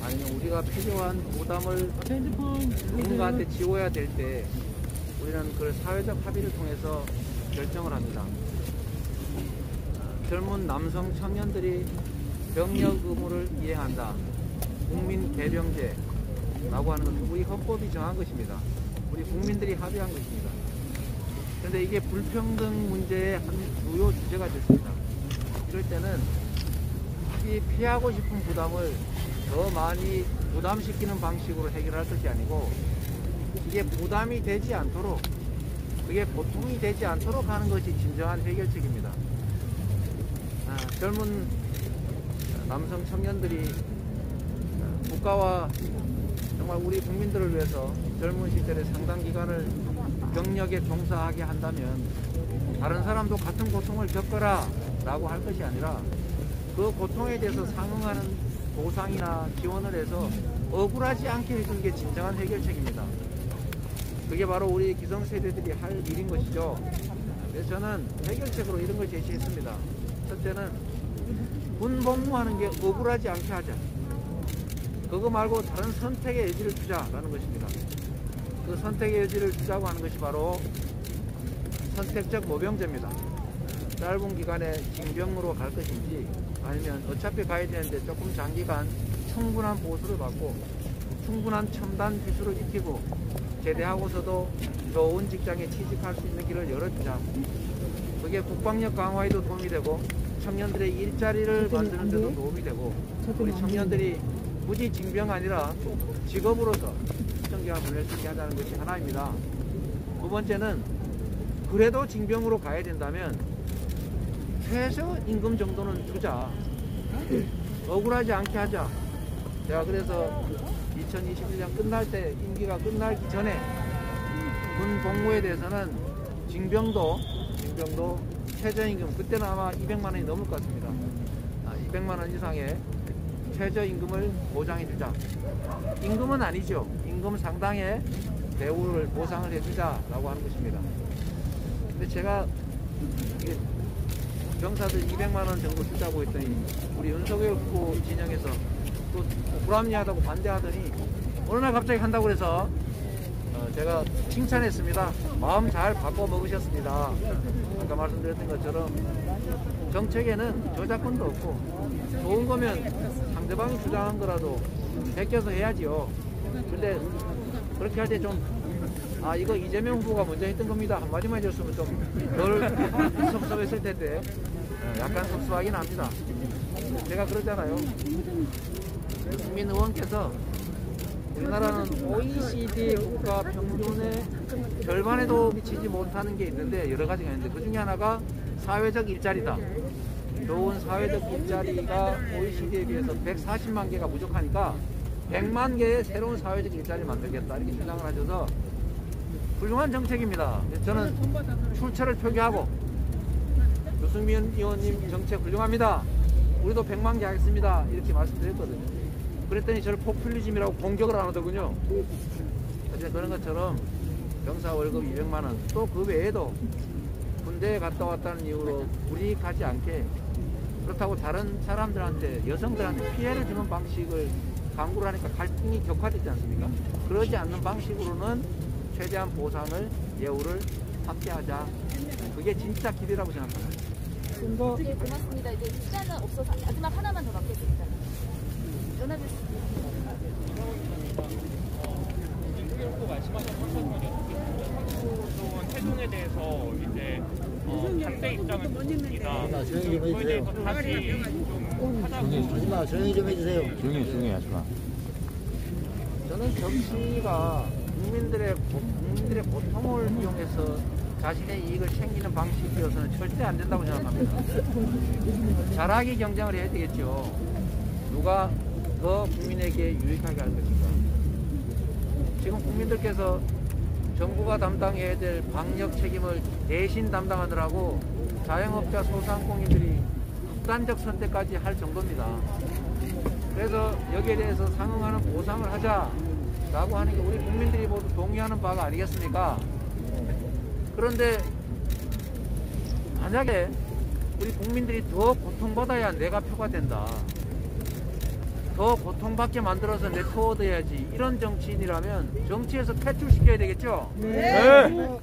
아니면 우리가 필요한 부담을 누군가한테 지워야 될 때 우리는 그걸 사회적 합의를 통해서 결정을 합니다. 젊은 남성 청년들이 병력 의무를 이행한다. 국민 개병제라고 하는 것은 우리 헌법이 정한 것입니다. 우리 국민들이 합의한 것입니다. 그런데 이게 불평등 문제의 한 주요 주제가 됐습니다. 이럴 때는 이 피하고 싶은 부담을 더 많이 부담시키는 방식으로 해결할 것이 아니고 이게 부담이 되지 않도록, 그게 보통이 되지 않도록 하는 것이 진정한 해결책입니다. 젊은 남성 청년들이 국가와 정말 우리 국민들을 위해서 젊은 시절에 상당 기간을 병력에 종사하게 한다면 다른 사람도 같은 고통을 겪어라 라고 할 것이 아니라 그 고통에 대해서 상응하는 보상이나 지원을 해서 억울하지 않게 해주는 게 진정한 해결책입니다. 그게 바로 우리 기성세대들이 할 일인 것이죠. 그래서 저는 해결책으로 이런 걸 제시했습니다. 첫째는 군 복무하는 게 억울하지 않게 하자. 그거 말고 다른 선택의 여지를 주자라는 것입니다. 그 선택의 여지를 주자고 하는 것이 바로 선택적 모병제입니다. 짧은 기간에 징병으로 갈 것인지 아니면 어차피 가야 되는데 조금 장기간 충분한 보수를 받고 충분한 첨단 기술을 익히고 제대하고서도 좋은 직장에 취직할 수 있는 길을 열어주자. 그게 국방력 강화에도 도움이 되고 청년들의 일자리를 만드는 데도 도움이 되고 우리 청년들이 굳이 징병 아니라 직업으로서 특정기간 보낼 수 있게 하자는 것이 하나입니다. 두 번째는 그래도 징병으로 가야 된다면 최저 임금 정도는 주자. 억울하지 않게 하자. 제가 그래서 2021년 끝날 때 임기가 끝나기 전에 군 복무에 대해서는 징병도 최저임금 그때는 아마 200만 원이 넘을 것 같습니다. 200만 원 이상의 최저임금을 보장해 주자. 임금은 아니죠. 임금 상당의 대우를 보상을 해주자라고 하는 것입니다. 근데 제가 이게 병사들 200만 원 정도 주자고 했더니 우리 윤석열 후보 진영에서 또 불합리하다고 반대하더니 어느 날 갑자기 한다고 그래서 제가 칭찬했습니다. 마음 잘 바꿔 먹으셨습니다. 아까 말씀드렸던 것처럼 정책에는 저작권도 없고 좋은 거면 상대방이 주장한 거라도 베껴서 해야지요. 근데 그렇게 할 때 좀 이거 이재명 후보가 먼저 했던 겁니다 한마디만 해줬으면 좀 덜 섭섭했을 텐데 약간 섭섭하긴 합니다. 제가 그러잖아요. 유승민 의원께서 우리나라는 OECD 국가 평균의 절반에도 미치지 못하는 게 있는데 여러 가지가 있는데 그 중에 하나가 사회적 일자리다. 좋은 사회적 일자리가 OECD에 비해서 140만 개가 부족하니까 100만 개의 새로운 사회적 일자리를 만들겠다 이렇게 주장을 하셔서 훌륭한 정책입니다. 저는 출처를 표기하고 유승민 의원님 정책 훌륭합니다. 우리도 100만 개 하겠습니다. 이렇게 말씀드렸거든요. 그랬더니 저를 포퓰리즘이라고 공격을 안 하더군요. 그런 것처럼 병사 월급 200만 원 또 그 외에도 군대에 갔다 왔다는 이유로 불이익하지 않게 그렇다고 다른 사람들한테 여성들한테 피해를 주는 방식을 강구를 하니까 갈등이 격화되지 않습니까? 그러지 않는 방식으로는 최대한 보상을 예우를 함께하자. 그게 진짜 길이라고 생각합니다. 네, 고맙습니다. 이제 시간은 없어서 마지막 하나만 더 받겠습니다. 전화 주시죠. 윤석열 후보 말씀하신 것처럼 태동에 대해서 이제 반대 입장을 줬습니다. 그거에 대해서 다시 좀 하자고. 조용히 좀 해주세요. 조용히 하지 마. 저는 정치가 국민들의 고통을 이용해서 자신의 이익을 챙기는 방식이어서는 절대 안 된다고 생각합니다. 잘하게 경쟁을 해야 되겠죠. 누가 더 국민에게 유익하게 할 것인가. 지금 국민들께서 정부가 담당해야 될 방역 책임을 대신 담당하느라고 자영업자 소상공인들이 극단적 선택까지 할 정도입니다. 그래서 여기에 대해서 상응하는 보상을 하자라고 하는 게 우리 국민들이 모두 동의하는 바가 아니겠습니까? 그런데 만약에 우리 국민들이 더 고통받아야 내가 표가 된다. 더 고통받게 만들어서 내표 얻어야지. 이런 정치인이라면 정치에서 퇴출시켜야 되겠죠? 네.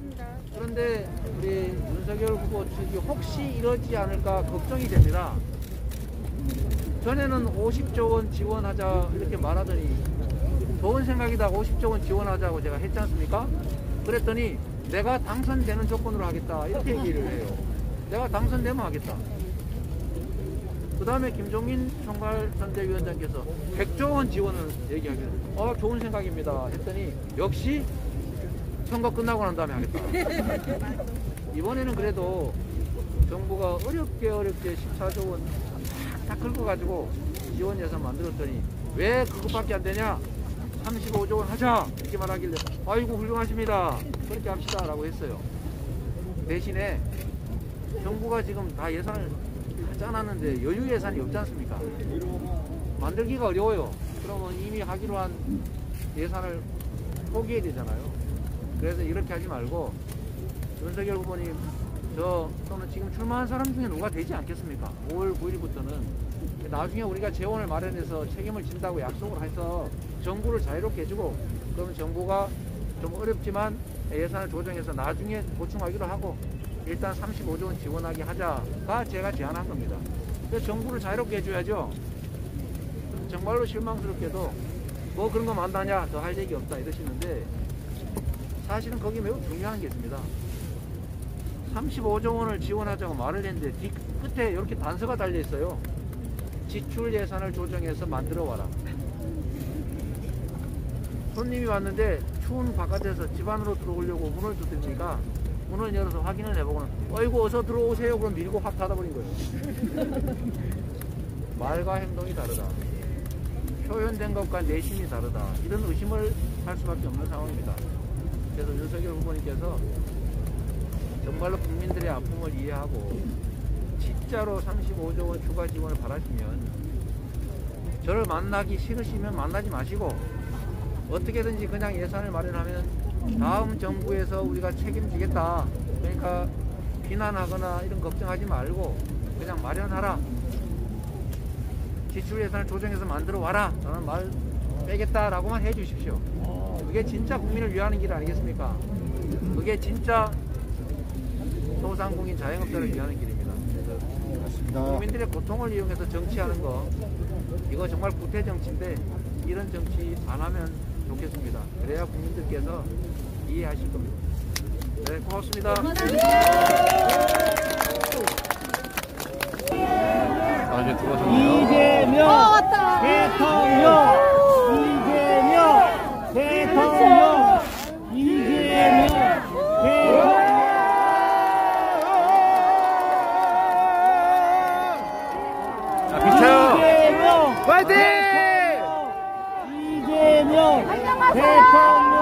그런데 우리 윤석열 후보 측이 혹시 이러지 않을까 걱정이 됩니다. 전에는 50조 원 지원하자 이렇게 말하더니 좋은 생각이다 50조 원 지원하자고 제가 했지 않습니까? 그랬더니 내가 당선되는 조건으로 하겠다 이렇게 얘기를 해요. 내가 당선되면 하겠다. 그 다음에 김종인 총괄선대위원장께서 100조 원 지원을 얘기하기를 좋은 생각입니다 했더니 역시 선거 끝나고 난 다음에 하겠다. 이번에는 그래도 정부가 어렵게 14조 원 다 긁어가지고 지원 예산 만들었더니 왜 그것밖에 안 되냐 35조 원 하자 이렇게 말하길래 아이고 훌륭하십니다 그렇게 합시다 라고 했어요. 대신에 정부가 지금 다 예산을 다 짜놨는데 여유 예산이 없지 않습니까? 만들기가 어려워요. 그러면 이미 하기로 한 예산을 포기해야 되잖아요. 그래서 이렇게 하지 말고 윤석열 후보님 또는 지금 출마한 사람 중에 누가 되지 않겠습니까? 5월 9일부터는 나중에 우리가 재원을 마련해서 책임을 진다고 약속을 해서 정부를 자유롭게 해주고 그러면 정부가 좀 어렵지만 예산을 조정해서 나중에 보충하기로 하고 일단 35조 원 지원하게 하자가 제가 제안한 겁니다. 그래서 정부를 자유롭게 해줘야죠. 정말로 실망스럽게도 뭐 그런 거 만다냐, 더 할 얘기 없다 이러시는데 사실은 거기 매우 중요한 게 있습니다. 35조 원을 지원하자고 말을 했는데 뒤 끝에 이렇게 단서가 달려 있어요. 지출 예산을 조정해서 만들어 와라. 손님이 왔는데 추운 바깥에서 집 안으로 들어오려고 문을 두드리니까 문을 열어서 확인을 해보고는 어이구 어서 들어오세요 그럼 밀고 확 닫아버린 거예요. 말과 행동이 다르다. 표현된 것과 내심이 다르다. 이런 의심을 할 수밖에 없는 상황입니다. 그래서 윤석열 후보님께서 정말로 국민들의 아픔을 이해하고 진짜로 35조 원 추가 지원을 바라시면 저를 만나기 싫으시면 만나지 마시고 어떻게든지 그냥 예산을 마련하면 다음 정부에서 우리가 책임지겠다. 그러니까 비난하거나 이런 걱정하지 말고 그냥 마련하라. 지출 예산을 조정해서 만들어 와라. 저는 말 빼겠다라고만 해 주십시오. 그게 진짜 국민을 위하는 길 아니겠습니까? 그게 진짜 소상공인 자영업자를 위하는 길입니다. 그래서 국민들의 고통을 이용해서 정치하는 거 이거 정말 구태 정치인데 이런 정치 안 하면 좋겠습니다. 그래야 국민들께서 이해하실 겁니다. 네, 고맙습니다. 아, 이제 들어오셨네요. 이재명 대통령, 이재명 대통령, 이재명 대통령. 자, 비켜요. 이재명 화이팅! 이재명 대통령,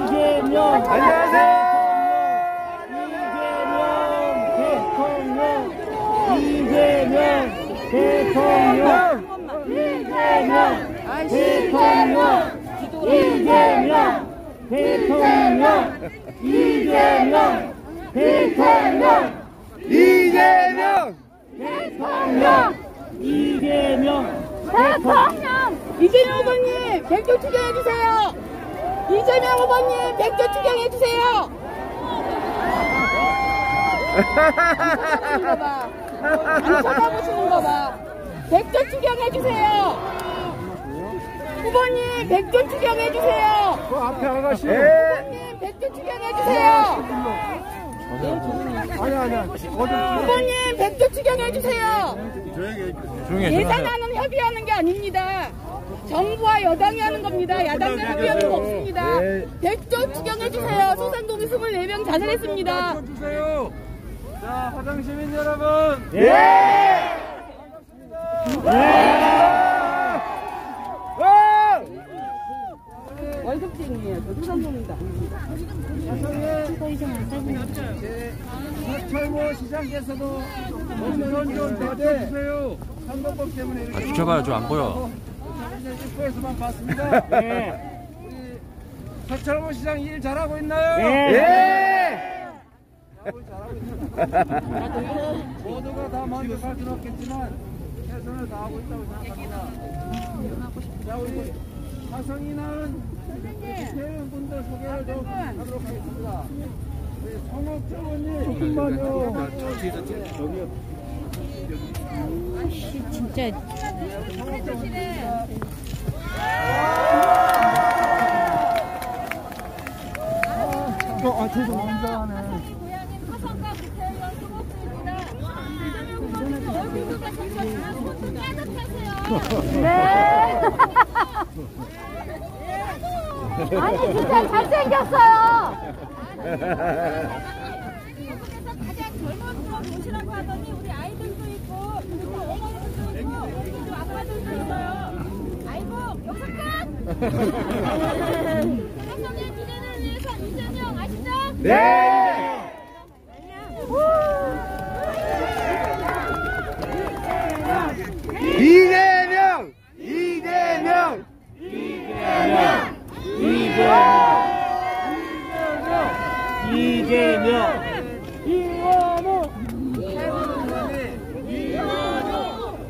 이재명 안녕하세요. 이재명 대통령, 이재명 대통령, 이재명 대통령, 이재명 대통령, 이재명! 대통령, 이재명 대통령. 이재명 후보님 백조 추경해주세요. 이재명 후보님 백조 추경해주세요. 안 쳐다보시는 거 봐. 백조 추경해주세요. 후보님 백조 추경해주세요. 그 앞에 아가씨. 후보님 백조 추경해주세요. 아니야. 후보님 백조 추경해주세요. 조용히 해. 예산안은 협의하는 게 아닙니다. 정부와 여당이 하는 겁니다. 야당과 협의하는 거 없습니다. 백조 추경해주세요. 소상공인 24명 자살했습니다. 주세요. 자, 화장시민 여러분. 월급쟁이에요. 저 소상공인도 서철모 시장께서도 좀 대주세요. 선거법 때문에 이렇게 비켜봐요. 저 안 보여. 입구에서만 봤습니다. 우리 서철모 시장 일 잘하고 있나요? 잘하고 있습니다. 모두가 다 만족할 수는 없겠지만 최선을 다하고 있다고 생각합니다. 자, 우리 화성인은 회원분들 소개를 좀 하도록 하겠습니다. 우리 송옥주 의원님 조금만요. 진짜 송옥주 의원입니다. 죄송합니다. 고향인 화성과 국회의원 송옥주입니다. 얼굴과 깨끗하세요. 네. 아니 진짜 잘생겼어요. 미국에서 가장 젊은 분 오시라고 하더니 우리 아이들도 있고 그리고 어머니들도 있고 여기도 아빠들도 있어요. 아이고 여기서 끝! 화성의 미래를 위해서 이재명 아시죠? 네! 이재명! 이재명! 이재명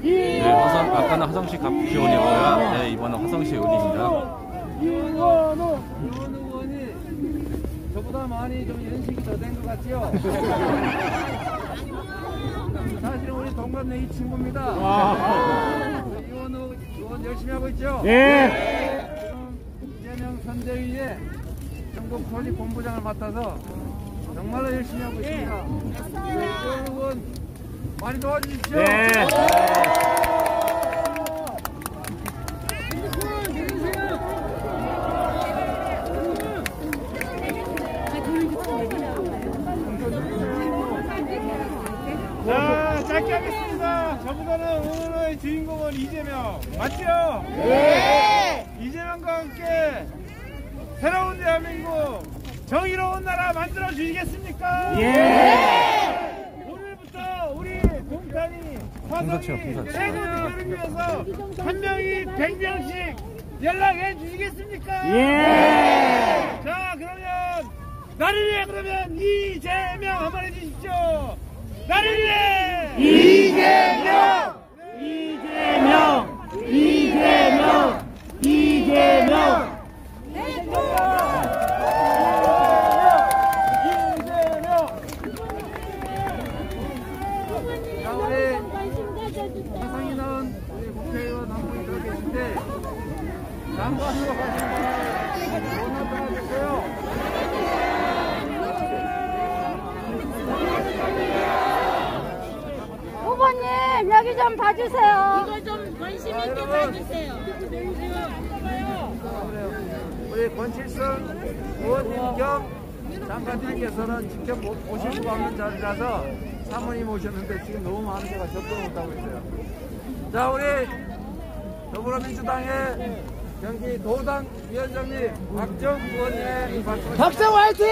네, 아까는 화성시 갑시의원이었고요. 네, 이번은 화성시 의원입니다. 이원우 의원이 저보다 많이 좀 연식이 더 된 것 같지요? 사실은 우리 동갑내 이 친구입니다. 의원 열심히 하고 있죠? 예. 지금 이재명 선대위에 전국 조직 본부장을 맡아서 정말로 열심히 하고 있습니다. 의원 많이 도와주십시오. 네. 자, 짧게 하겠습니다. 저보다는 오늘의 주인공은 이재명. 맞죠? 네! 이재명과 함께 새로운 대한민국, 정의로운 나라 만들어 주시겠습니까? 예! 오늘부터 우리 공탄이 화성이 최고 대결을 위해서 한 명이 100명씩 연락해 주시겠습니까? 예! 자, 그러면 나를 위해 그러면 이재명 한번 해주십시오. 나를 위해 이재명! 이재명! 이재명! 이재명! 자, 우리 화성이 나온 우리 국회의원 한 분이 들어 계신데 장관으로 가시는 분을 전화 전화주세요. 후보님 여기 좀 봐주세요. 이거 좀 관심 있게 봐주세요. 우리 권칠성 의원님 겸 장관님께서는 직접 오실 수가 없는 자리라서 사모님 오셨는데 지금 너무 많은 데가 접근 못하고 있어요. 자, 우리 더불어민주당의 경기 도당 위원장님 박정 의원님의 말씀. 박정 화이팅!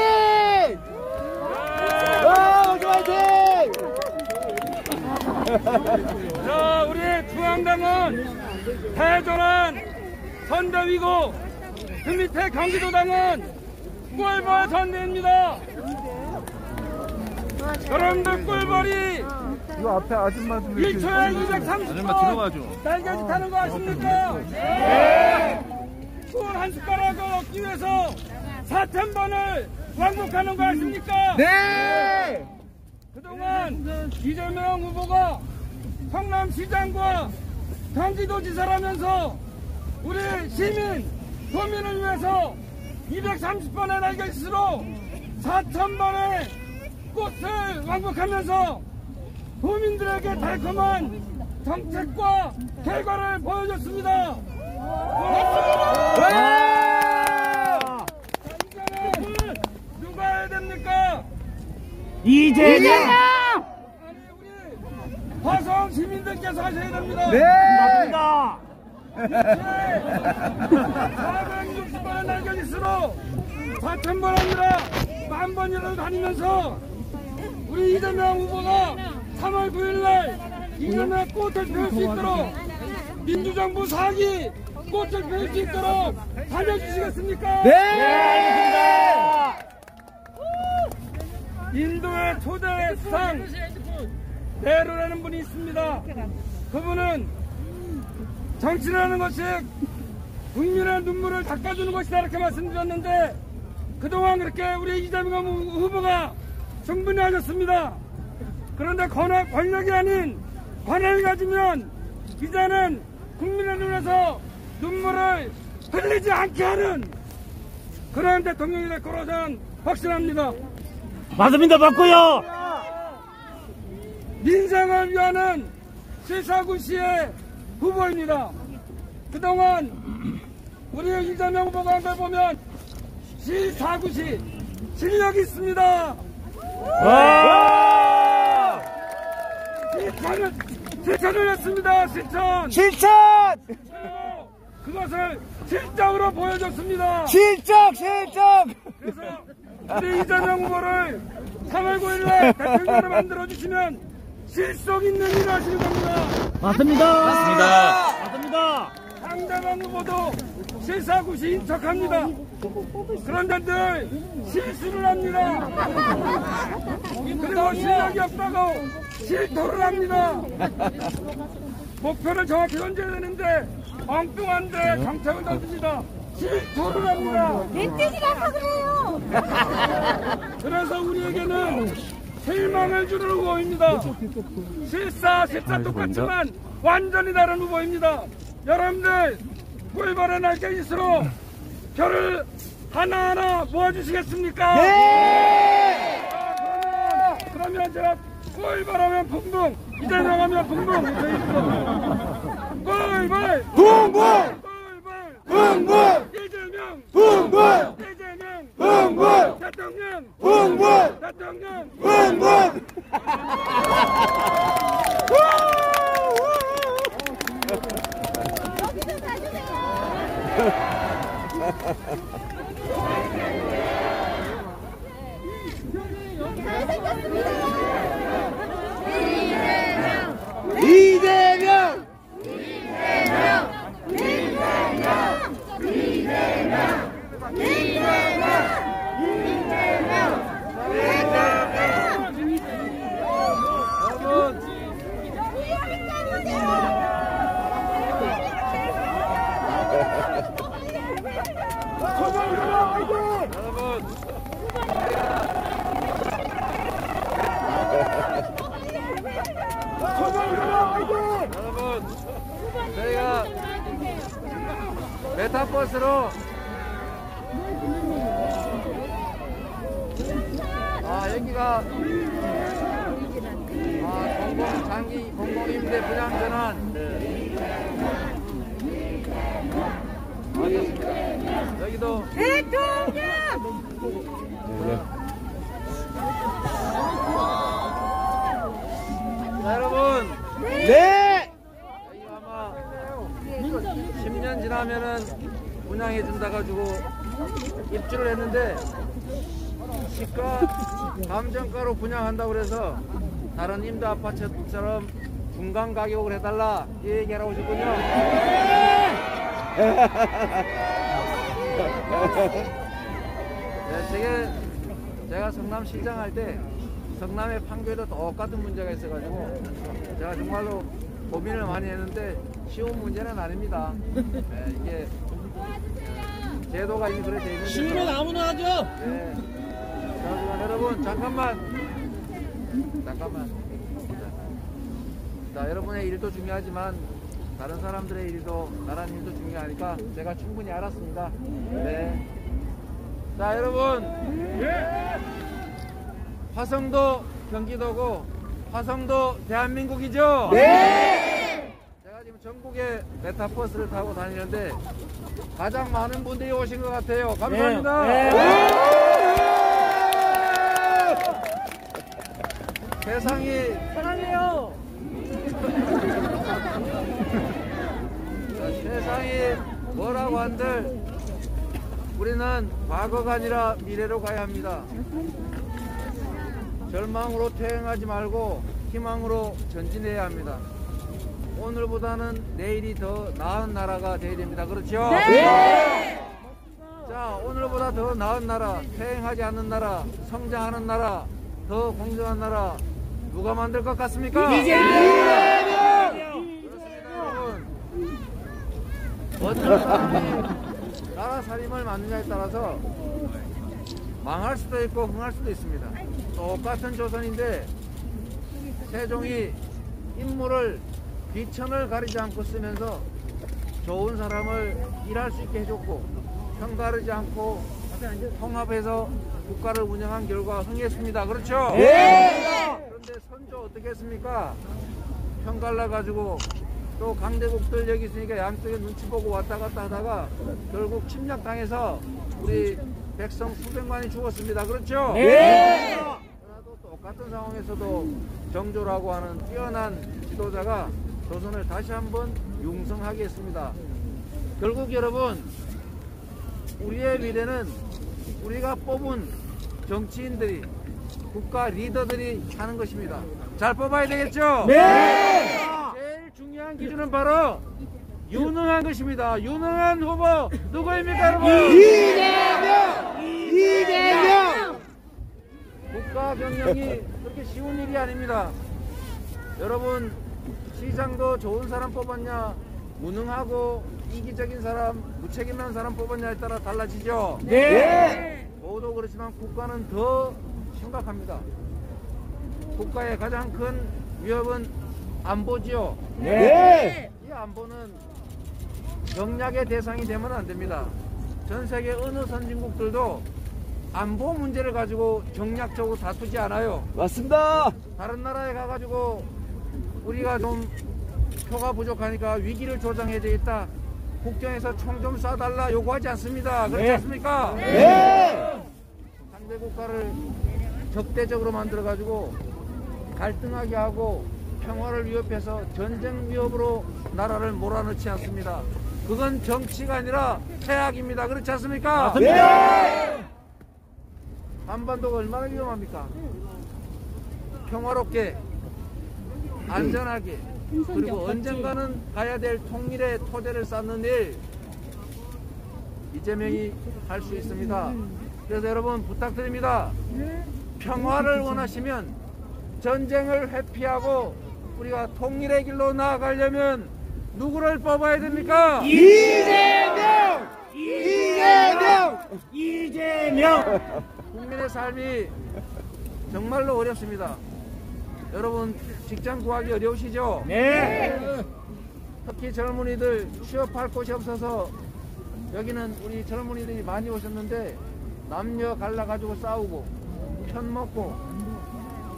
박정 화이팅! 자, 우리 중앙당은 대전은 선대위고 그 밑에 경기도당은 꿀벌 선대입니다. 여러분들 꿀벌이 이 앞에 아줌마 좀 1초에 230번 날개짓 하는 거 아십니까? 네! 꿀 한 숟가락을 얻기 위해서 4,000번을 왕복하는 거 아십니까? 네! 그동안 이재명 후보가 성남시장과 경기도지사라면서 우리 시민, 도민을 위해서 230번의 날개짓으로 4,000번의 꽃을 왕복하면서 도민들에게 달콤한 정책과 결과를 보여줬습니다. 이제는 누가 해야 됩니까? 이재명! 아니, 우리 화성 시민들께서 하셔야 됩니다. 맞습니다. 460번의 날개짓으로 4,000번 아니라 10,000번이라도 다니면서 우리 이재명 후보가 3월 9일날 이재명 꽃을 피울 수 있도록 민주정부 4기 꽃을 피울 수 있도록 달려주시겠습니까? 네! 인도의 초대 상 네로라는 분이 있습니다. 그분은 정치라는 것이 국민의 눈물을 닦아주는 것이다 이렇게 말씀드렸는데 그동안 그렇게 우리 이재명 후보가 충분히 하셨습니다. 그런데 권력이 아닌 권한을 가지면 이제는 국민의 눈에서 눈물을 흘리지 않게 하는 그런 대통령이 될 거로 저는 확신합니다. 맞습니다. 맞고요. 민생을 위하는 실사구시의 후보입니다. 그동안 우리 이재명 후보가 한 걸 보면 실사구시 실력이 있습니다. 실천을 했습니다. 실천! 그리고 그것을 실적으로 보여줬습니다. 실적! 그래서 우리 이재명 후보를 3월 9일날 대통령으로 만들어주시면 실속 있는 일을 하시는 겁니다. 맞습니다. 맞습니다. 상대방 후보도 실사구시인 척합니다. 그런데 늘 실수를 합니다. 그리고 실력이 없다고 실토를 합니다. 목표를 정확히 던져야 되는데 엉뚱한데 정책을 던집니다. 실토를 합니다. 멧돼지가 그래요. 그래서 우리에게는 희망을 주는 후보입니다. 실사 똑같지만 완전히 다른 후보입니다. 여러분들 9.18의 날개짓으로 표를 하나하나 모아주시겠습니까? 네! 그러면 제가 9.18하면 붕붕, 이재명하면 붕붕, 9.18 붕붕! 9.18 붕붕! 이재명 붕붕! 이재명 붕붕! 대통령 붕붕! 대통령 붕붕! 여기서 가주세요. 이재명! 여러분, 저희가 메타버스로 여기가 장기 공공임대 분양전환 알겠습니다. 여기도 자, 여러분 네! 여기 아마 10년 지나면은 분양해 준다 가지고 입주를 했는데 시가 감정가로 분양한다고 그래서 다른 임대 아파트처럼 중간 가격을 해달라 이 얘기하러 오셨군요. 네, 제가 성남시장 할 때 성남의 판교에도 똑같은 문제가 있어가지고 제가 정말로 고민을 많이 했는데 쉬운 문제는 아닙니다. 네, 이게 제도가 이미 그래 돼 있는데 쉬우면 아무나 하죠. 네. 자, 여러분 잠깐만. 자, 여러분의 일도 중요하지만 다른 사람들의 일도 나라는 일도 중요하니까 제가 충분히 알았습니다. 네. 자, 여러분. 화성도 경기도고 화성도 대한민국이죠? 네! 제가 지금 전국에 메타버스를 타고 다니는데 가장 많은 분들이 오신 것 같아요. 감사합니다. 세상이 편하네요. 세상이 뭐라고 한들 우리는 과거가 아니라 미래로 가야 합니다. 절망으로 퇴행하지 말고 희망으로 전진해야 합니다. 오늘보다는 내일이 더 나은 나라가 되어야 됩니다. 그렇죠? 네! 자, 오늘보다 더 나은 나라, 퇴행하지 않는 나라, 성장하는 나라, 더 공정한 나라 누가 만들 것 같습니까? 이재명! 그렇습니다, 여러분. 어떤 사람이 나라 살림을 만드냐에 따라서 망할 수도 있고 흥할 수도 있습니다. 똑같은 조선인데 세종이 인물을 비천을 가리지 않고 쓰면서 좋은 사람을 일할 수 있게 해줬고 편 가르지 않고 통합해서 국가를 운영한 결과 흥했습니다. 그렇죠? 네! 그런데 선조 어떻게 했습니까? 편 갈라가지고 또 강대국들 여기 있으니까 양쪽에 눈치 보고 왔다 갔다 하다가 결국 침략당해서 우리 백성 수백만이 죽었습니다. 그렇죠? 네! 그래도 똑같은 상황에서도 정조라고 하는 뛰어난 지도자가 조선을 다시 한번 융성하게 했습니다. 결국 여러분 우리의 미래는 우리가 뽑은 정치인들이 국가 리더들이 하는 것입니다. 잘 뽑아야 되겠죠? 네! 제일 중요한 기준은 바로 유능한 것입니다. 유능한 후보 누구입니까 여러분? 이재명! 국가 경영이 그렇게 쉬운 일이 아닙니다. 여러분 시장도 좋은 사람 뽑았냐 무능하고 이기적인 사람 무책임한 사람 뽑았냐에 따라 달라지죠? 네! 모두 그렇지만 국가는 더 심각합니다. 국가의 가장 큰 위협은 안보지요. 네. 이 안보는 영약의 대상이 되면 안 됩니다. 전 세계 어느 선진국들도 안보 문제를 가지고 정략적으로 다투지 않아요. 맞습니다. 다른 나라에 가가지고 우리가 좀 표가 부족하니까 위기를 조장해야 되겠다. 국경에서 총 좀 쏴달라 요구하지 않습니다. 그렇지 않습니까? 네. 상대 국가를 적대적으로 만들어가지고 갈등하게 하고 평화를 위협해서 전쟁 위협으로 나라를 몰아넣지 않습니다. 그건 정치가 아니라 해악입니다. 그렇지 않습니까? 맞습니다. 한반도가 얼마나 위험합니까? 평화롭게 안전하게 그리고 언젠가는 가야 될 통일의 토대를 쌓는 일 이재명이 할 수 있습니다. 그래서 여러분 부탁드립니다. 평화를 원하시면 전쟁을 회피하고 우리가 통일의 길로 나아가려면 누구를 뽑아야 됩니까? 이재명! 이재명! 이재명! 국민의 삶이 정말로 어렵습니다. 여러분 직장 구하기 어려우시죠? 네. 특히 젊은이들 취업할 곳이 없어서 여기는 우리 젊은이들이 많이 오셨는데 남녀 갈라가지고 싸우고 편먹고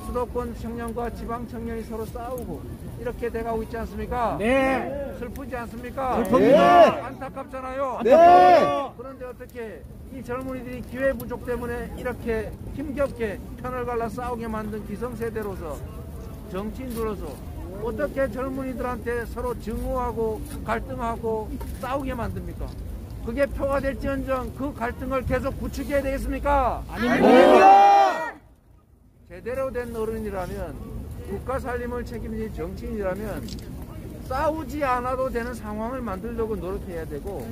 수도권 청년과 지방 청년이 서로 싸우고 이렇게 돼가고 있지 않습니까? 네. 슬프지 않습니까? 슬픕니다. 안타깝잖아요. 네. 그런데 어떻게 이 젊은이들이 기회 부족 때문에 이렇게 힘겹게 편을 갈라 싸우게 만든 기성세대로서 정치인들로서 어떻게 젊은이들한테 서로 증오하고 갈등하고 싸우게 만듭니까? 그게 표가 될지언정 그 갈등을 계속 부추겨야 되겠습니까? 아닙니다. 제대로 된 어른이라면 국가 살림을 책임질 정치인이라면 싸우지 않아도 되는 상황을 만들려고 노력해야 되고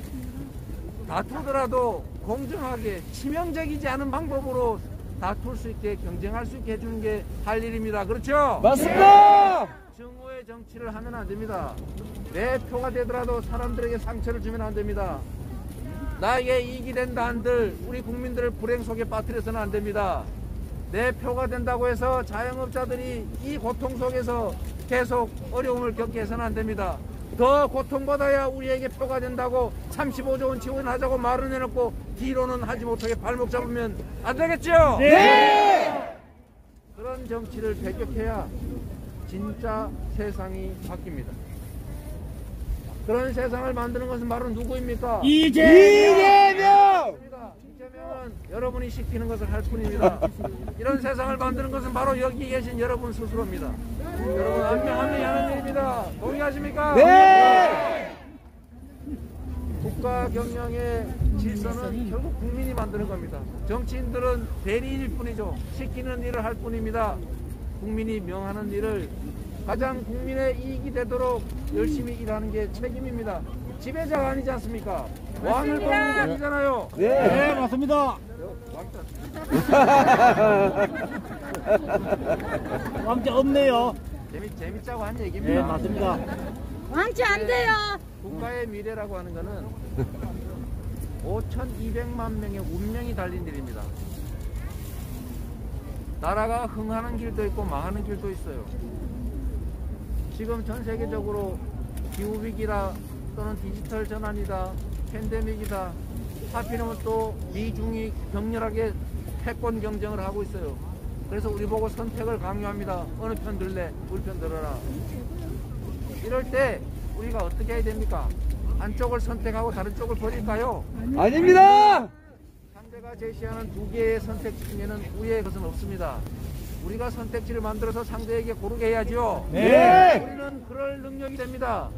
다투더라도 공정하게 치명적이지 않은 방법으로 다툴 수 있게 경쟁할 수 있게 해주는 게 할 일입니다. 그렇죠? 맞습니다. 증오의 정치를 하면 안 됩니다. 내 표가 되더라도 사람들에게 상처를 주면 안 됩니다. 나에게 이익이 된다 한들 우리 국민들을 불행 속에 빠뜨려서는 안 됩니다. 내 표가 된다고 해서 자영업자들이 이 고통 속에서 계속 어려움을 겪게 해서는 안 됩니다. 더 고통받아야 우리에게 표가 된다고 35조 원 지원하자고 말은 해놓고 뒤로는 하지 못하게 발목 잡으면 안 되겠죠? 네. 그런 정치를 배격해야 진짜 세상이 바뀝니다. 그런 세상을 만드는 것은 바로 누구입니까? 이재명! 이재명은 여러분이 시키는 것을 할 뿐입니다. 이런 세상을 만드는 것은 바로 여기 계신 여러분 스스로입니다. 여러분 한 명 한 명이 하는 일입니다. 동의하십니까? 네! 국가 경영의 질서는 결국 국민이 만드는 겁니다. 정치인들은 대리인일 뿐이죠. 시키는 일을 할 뿐입니다. 국민이 명하는 일을 가장 국민의 이익이 되도록 열심히 일하는 게 책임입니다. 지배자가 아니지 않습니까? 왕을 뽑는 게 아니잖아요. 네, 맞습니다. 왕자 없네요. 재밌자고 한 네, 얘기입니다. 맞습니다. 왕치 안 돼요. 국가의 미래라고 하는 것은 5,200만 명의 운명이 달린 일입니다. 나라가 흥하는 길도 있고 망하는 길도 있어요. 지금 전 세계적으로 기후위기다 또는 디지털 전환이다 팬데믹이다 하필이면 또 미중이 격렬하게 패권 경쟁을 하고 있어요. 그래서 우리 보고 선택을 강요합니다. 어느 편 들래? 우리 편 들어라. 이럴 때 우리가 어떻게 해야 됩니까? 한쪽을 선택하고 다른 쪽을 버릴까요? 아닙니다. 상대가 제시하는 두 개의 선택지 중에는 우회의 것은 없습니다. 우리가 선택지를 만들어서 상대에게 고르게 해야죠. 네. 우리는 그럴 능력이 됩니다.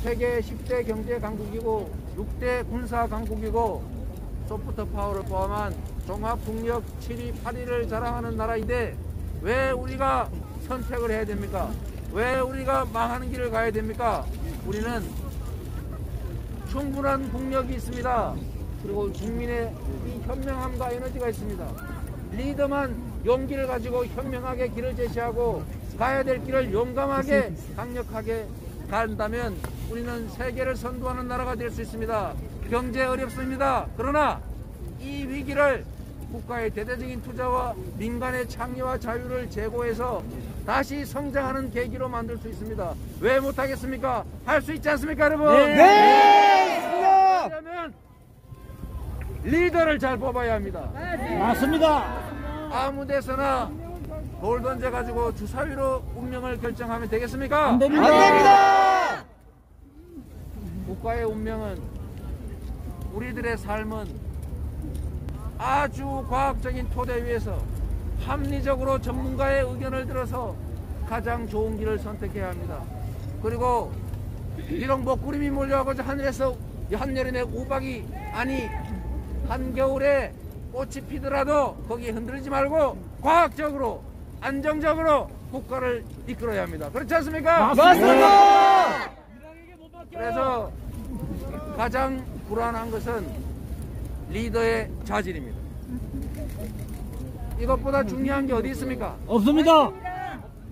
세계 10대 경제 강국이고 6대 군사 강국이고 소프트 파워를 포함한 종합 국력 7위 8위를 자랑하는 나라인데 왜 우리가 선택을 해야 됩니까? 왜 우리가 망하는 길을 가야 됩니까? 우리는 충분한 국력이 있습니다. 그리고 국민의 이 현명함과 에너지가 있습니다. 리더만 용기를 가지고 현명하게 길을 제시하고 가야 될 길을 용감하게 강력하게 간다면 우리는 세계를 선도하는 나라가 될 수 있습니다. 경제 어렵습니다. 그러나 이 위기를 국가의 대대적인 투자와 민간의 창의와 자유를 제고해서 다시 성장하는 계기로 만들 수 있습니다. 왜 못하겠습니까? 할 수 있지 않습니까, 여러분? 네! 그러면 리더를 잘 뽑아야 합니다. 맞습니다. 아무 데서나 돌 던져가지고 주사위로 운명을 결정하면 되겠습니까? 안 됩니다. 국가의 운명은, 우리들의 삶은 아주 과학적인 토대 위에서 합리적으로 전문가의 의견을 들어서 가장 좋은 길을 선택해야 합니다. 그리고 비록 먹구름이 몰려하고 하늘에서 한여름에 우박이, 아니 한겨울에 꽃이 피더라도 거기에 흔들리지 말고 과학적으로 안정적으로 국가를 이끌어야 합니다. 그렇지 않습니까? 맞습니다. 그래서 가장 불안한 것은 리더의 자질입니다. 이것보다 중요한 게 어디 있습니까? 없습니다.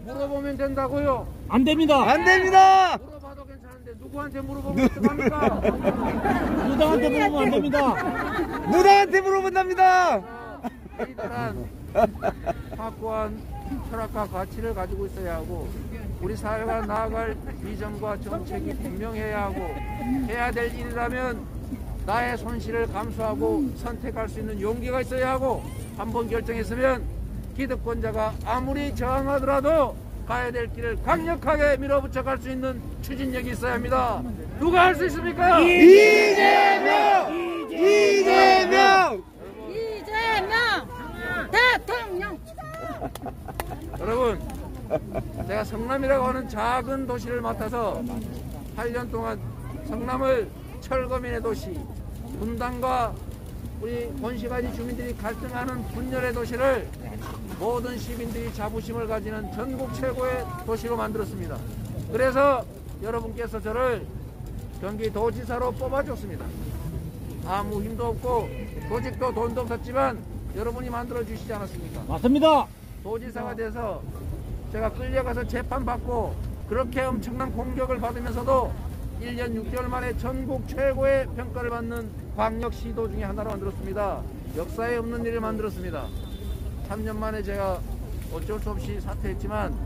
물어보면 된다고요? 안 됩니다. 안 됩니다. 물어봐도 괜찮은데 누구한테 물어보면 어떡합니까? 무당한테 물으면 안 됩니다. 무당한테 물어본답니다. 리더란 확고한 철학과 가치를 가지고 있어야 하고, 우리 사회가 나아갈 비전과 정책이 분명해야 하고, 해야 될 일이라면 나의 손실을 감수하고 선택할 수 있는 용기가 있어야 하고, 한번 결정했으면 기득권자가 아무리 저항하더라도 가야 될 길을 강력하게 밀어붙여 갈 수 있는 추진력이 있어야 합니다. 누가 할 수 있습니까? 이재명! 이재명! 이재명 대통령. 여러분, 제가 성남이라고 하는 작은 도시를 맡아서 8년 동안 성남을 철거민의 도시, 분당과 우리 본시가지 주민들이 갈등하는 분열의 도시를 모든 시민들이 자부심을 가지는 전국 최고의 도시로 만들었습니다. 그래서 여러분께서 저를 경기도지사로 뽑아줬습니다. 아무 힘도 없고 조직도 돈도 없었지만 여러분이 만들어 주시지 않았습니까? 맞습니다. 도지사가 돼서 제가 끌려가서 재판받고 그렇게 엄청난 공격을 받으면서도 1년 6개월 만에 전국 최고의 평가를 받는 광역시도 중에 하나로 만들었습니다. 역사에 없는 일을 만들었습니다. 3년 만에 제가 어쩔 수 없이 사퇴했지만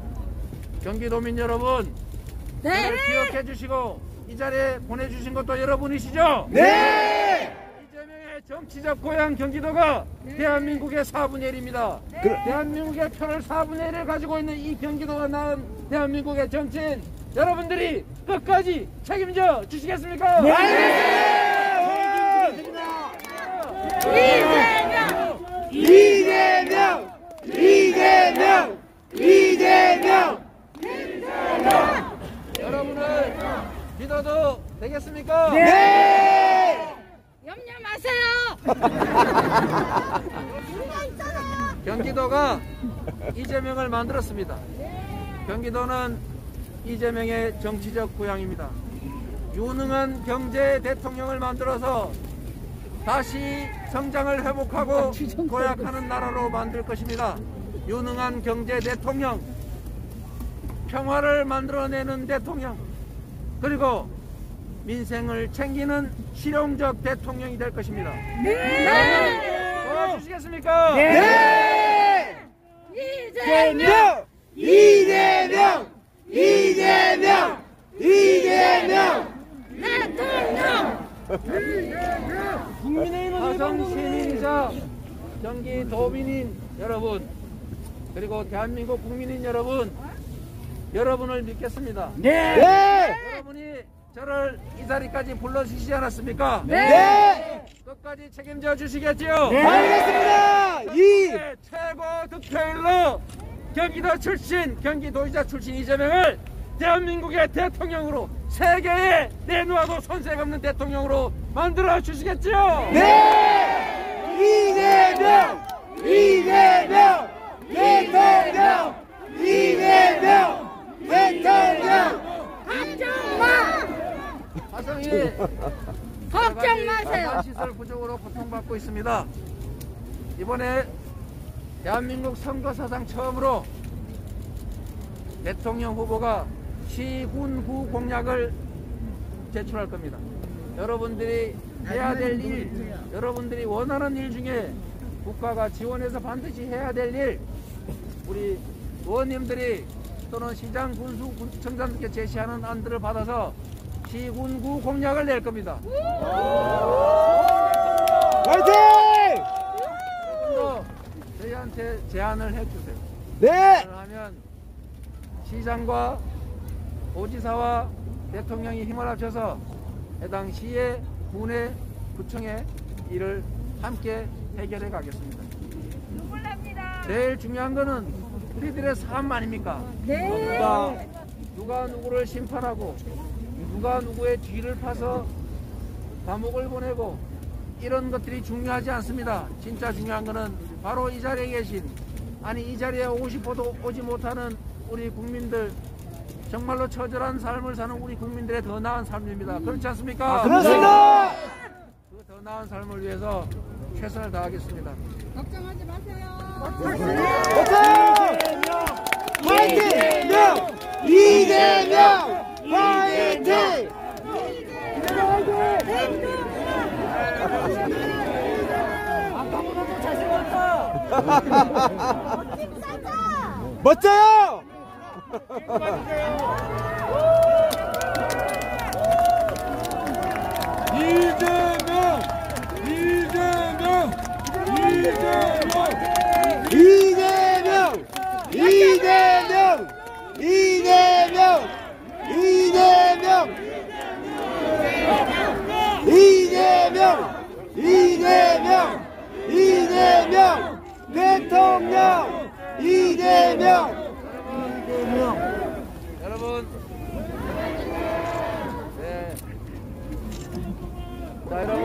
경기도민 여러분, 저를 기억해 주시고 이 자리에 보내주신 것도 여러분이시죠? 네! 이재명의 정치적 고향 경기도가 대한민국의 4분의 1입니다. 대한민국의 표를 4분의 1을 가지고 있는 이 경기도가 낳은 대한민국의 정치인 여러분들이 끝까지 책임져 주시겠습니까? 이재명! 이재명! 이재명! 여러분을 믿어도 되겠습니까? 네! 염려 마세요. 경기도가 이재명을 만들었습니다. 경기도는 이재명의 정치적 고향입니다. 유능한 경제 대통령을 만들어서 다시 성장을 회복하고 도약하는 나라로 만들 것입니다. 유능한 경제 대통령, 평화를 만들어내는 대통령, 그리고 민생을 챙기는 실용적 대통령이 될 것입니다. 도와주시겠습니까? 네! 이재명 이재명! 이재명! 이재명! 대통령. 화성 시민이자 경기도민인 여러분, 그리고 대한민국 국민인 여러분, 여러분을 믿겠습니다. 네! 여러분이 저를 이 자리까지 불러주시지 않았습니까? 네! 끝까지 책임져 주시겠지요? 알겠습니다! 네, 최고 득표율로 경기도 출신, 경기도지사 출신 이재명을 대한민국의 대통령으로, 세계에 내놓아도 손색 없는 대통령으로 만들어 주시겠지요? 네! 이재명! 이재명! 대통령! 이재명! 대통령! 걱정 마. 화성이 걱정 마세요. 시설 부족으로 고통받고 있습니다. 이번에 대한민국 선거사상 처음으로 대통령 후보가 시군구 공약을 제출할 겁니다. 여러분들이 해야 될 일, 여러분들이 원하는 일 중에 국가가 지원해서 반드시 해야 될 일, 우리 의원님들이 또는 시장, 군수, 군청장들께 제시하는 안들을 받아서 시군구 공약을 낼 겁니다. 화이팅! 여러분도 저희한테 제안을 해주세요. 네! 하면 시장과 도지사와 대통령이 힘을 합쳐서 해당 시의 군의 구청의 일을 함께 해결해 가겠습니다. 제일 중요한 거는 우리들의 삶 아닙니까? 네. 누가 누구를 심판하고 누가 누구의 뒤를 파서 감옥을 보내고 이런 것들이 중요하지 않습니다. 진짜 중요한 거는 바로 이 자리에 계신, 아니 이 자리에 오고 싶어도 오지 못하는 우리 국민들, 정말로 처절한 삶을 사는 우리 국민들의 더 나은 삶입니다. 그렇지 않습니까? 그렇습니다! 그 더 나은 삶을 위해서 최선을 다하겠습니다. 걱정하지 마세요. 화이팅! 이재명! 화이팅! 아까보다도 잘생겼다. 멋져요! 이재명! 이재명! 이재명! 이재명! 이재명! 이재명! 이재명! 이재명! 이재명! 이재명! 대통령! 이재명! 여러분, 네. 자, 여러분,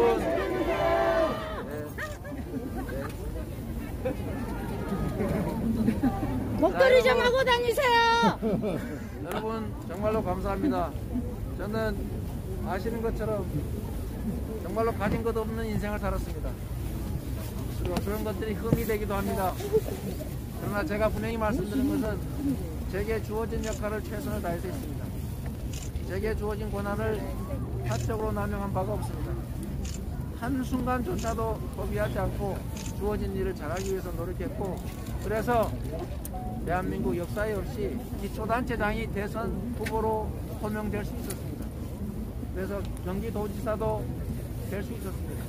목도리 좀 하고 다니세요. 여러분 정말로 감사합니다. 저는 아시는 것처럼 정말로 가진 것 없는 인생을 살았습니다. 그리고 그런 것들이 흠이 되기도 합니다. 그러나 제가 분명히 말씀드린 것은 제게 주어진 역할을 최선을 다해서 했습니다. 제게 주어진 권한을 사적으로 남용한 바가 없습니다. 한순간조차도 소비하지 않고 주어진 일을 잘하기 위해서 노력했고, 그래서 대한민국 역사에 없이 기초단체장이 대선 후보로 호명될 수 있었습니다. 그래서 경기도지사도 될 수 있었습니다.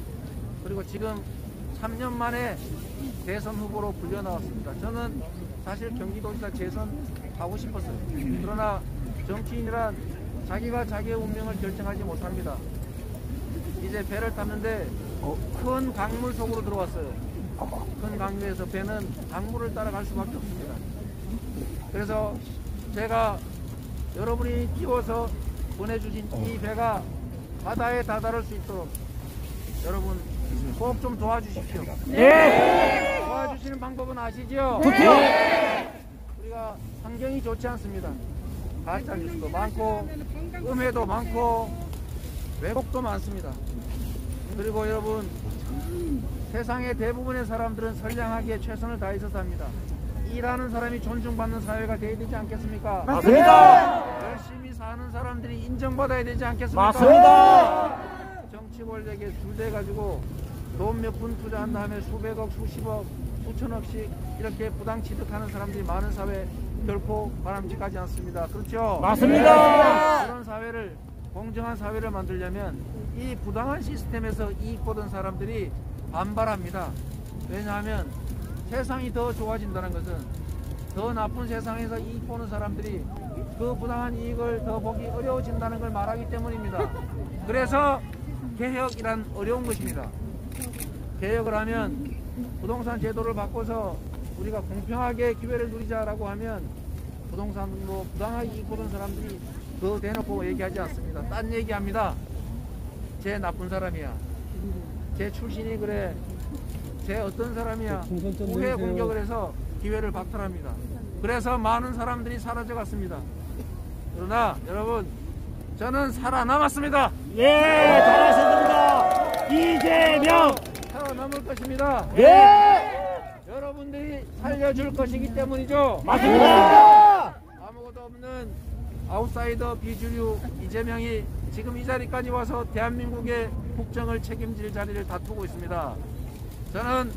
그리고 지금 3년 만에 대선 후보로 불려 나왔습니다. 저는 사실 경기도지사 재선하고 싶었어요. 그러나 정치인이란 자기가 자기의 운명을 결정하지 못합니다. 이제 배를 탔는데 큰 강물 속으로 들어왔어요. 큰 강물에서 배는 강물을 따라갈 수밖에 없습니다. 그래서 제가 여러분이 띄워서 보내주신 이 배가 바다에 다다를 수 있도록 여러분 꼭 좀 도와주십시오. 네! 도와주시는 방법은 아시죠? 우리가 환경이 좋지 않습니다. 가짜 뉴스도 많고 음해도 많고 왜곡도 많습니다. 그리고 여러분, 세상의 대부분의 사람들은 선량하게 최선을 다해서 삽니다. 일하는 사람이 존중받는 사회가 돼야 되지 않겠습니까? 맞습니다! 열심히 사는 사람들이 인정받아야 되지 않겠습니까? 맞습니다! 정치 권력에 술대가지고 돈 몇 푼 투자한 다음에 수백억, 수십억, 수천억씩 이렇게 부당 취득하는 사람들이 많은 사회 결코 바람직하지 않습니다. 그렇죠? 맞습니다! 그런 사회를, 공정한 사회를 만들려면 이 부당한 시스템에서 이익 보던 사람들이 반발합니다. 왜냐하면 세상이 더 좋아진다는 것은 더 나쁜 세상에서 이익 보는 사람들이 그 부당한 이익을 더 보기 어려워진다는 걸 말하기 때문입니다. 그래서 개혁이란 어려운 것입니다. 개혁을 하면 부동산 제도를 바꿔서 우리가 공평하게 기회를 누리자라고 하면 부동산으로 부당하게 이익 보던 사람들이 더 대놓고 얘기하지 않습니다. 딴 얘기합니다. 쟤 나쁜 사람이야. 쟤 출신이 그래. 쟤 어떤 사람이야. 후회 공격을 해서 기회를 박탈합니다. 그래서 많은 사람들이 사라져 갔습니다. 그러나 여러분, 저는 살아남았습니다. 예! 잘하셨습니다! 이재명! 살아남을 것입니다. 예! 여러분들이 살려줄 것이기 때문이죠. 맞습니다! 아무것도 없는 아웃사이더 비주류 이재명이 지금 이 자리까지 와서 대한민국의 국정을 책임질 자리를 다투고 있습니다. 저는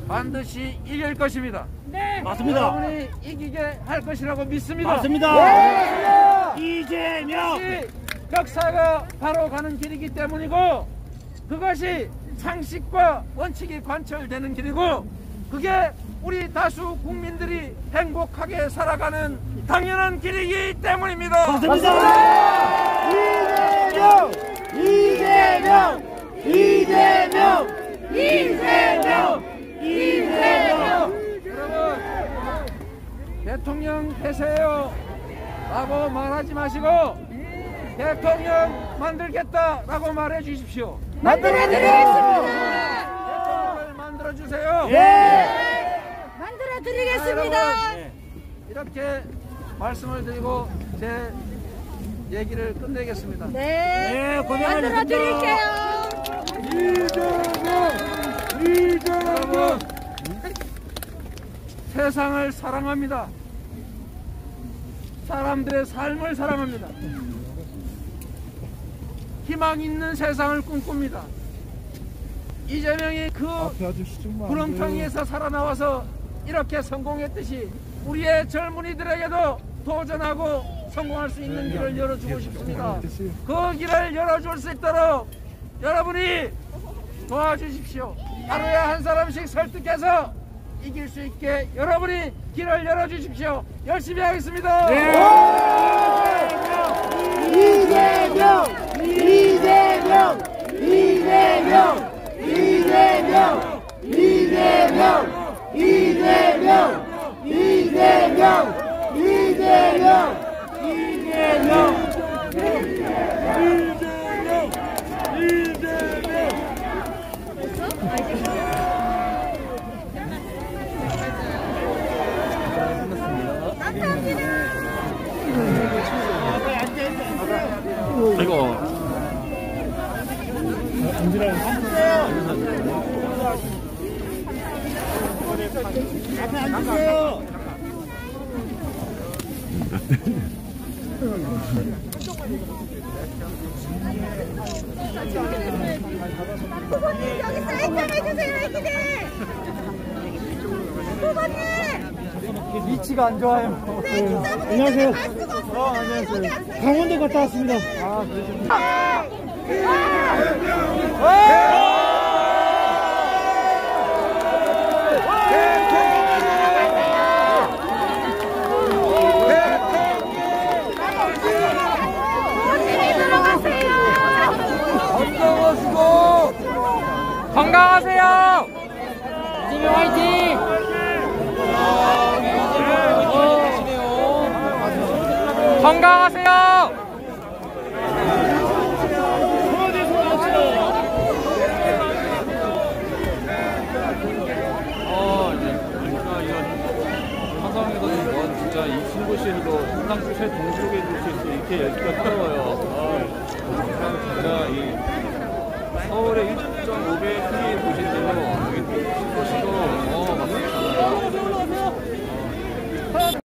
반드시 이길 것입니다. 네. 맞습니다. 여러분이 이기게 할 것이라고 믿습니다. 맞습니다. 이재명 그것이 역사가 바로 가는 길이기 때문이고, 그것이 상식과 원칙이 관철되는 길이고, 그게 우리 다수 국민들이 행복하게 살아가는 당연한 길이기 때문입니다. 맞습니다. 이재명 이재명 이재명 이재명 여러분, 대통령 되세요 라고 말하지 마시고 대통령 만들겠다 라고 말해 주십시오. 만들어드리겠습니다. 대통령을 만들어주세요. 만들어드리겠습니다. 이렇게 말씀을 드리고 제 얘기를 끝내겠습니다. 네. 고생하셨습니다. 만들어드릴게요. 여러분, 세상을 사랑합니다. 사람들의 삶을 사랑합니다. 희망 있는 세상을 꿈꿉니다. 이재명이 그 구렁텅이에서 살아나와서 이렇게 성공했듯이 우리의 젊은이들에게도 도전하고 성공할 수 있는 길을 열어주고 싶습니다. 그 길을 열어줄 수 있도록 여러분이 도와주십시오. 하루에 한 사람씩 설득해서 이길 수 있게 여러분이 길을 열어주십시오. 열심히 하겠습니다. 이재명 이재명 이재명 이재명 이재명 이재명 이재명 이재명 아이고. 후보님 여기 사인 좀 해주세요, 애기들. 후보님. 위치가 안 좋아요. 네, 기자분들 안녕하세요. 갈 수가 없어요. 안녕하세요. 강원도 갔다 왔습니다. 건강하세요. 이재명 화이팅! 건강하세요. 진짜 이런 상상에서는 진짜 이 신고시에도 상당 최동쪽에 있을 수 있어 이렇게 열기가 뜨거워요. 진짜 이 서울의 1.5배 크기의 도시인데도 여기 신고시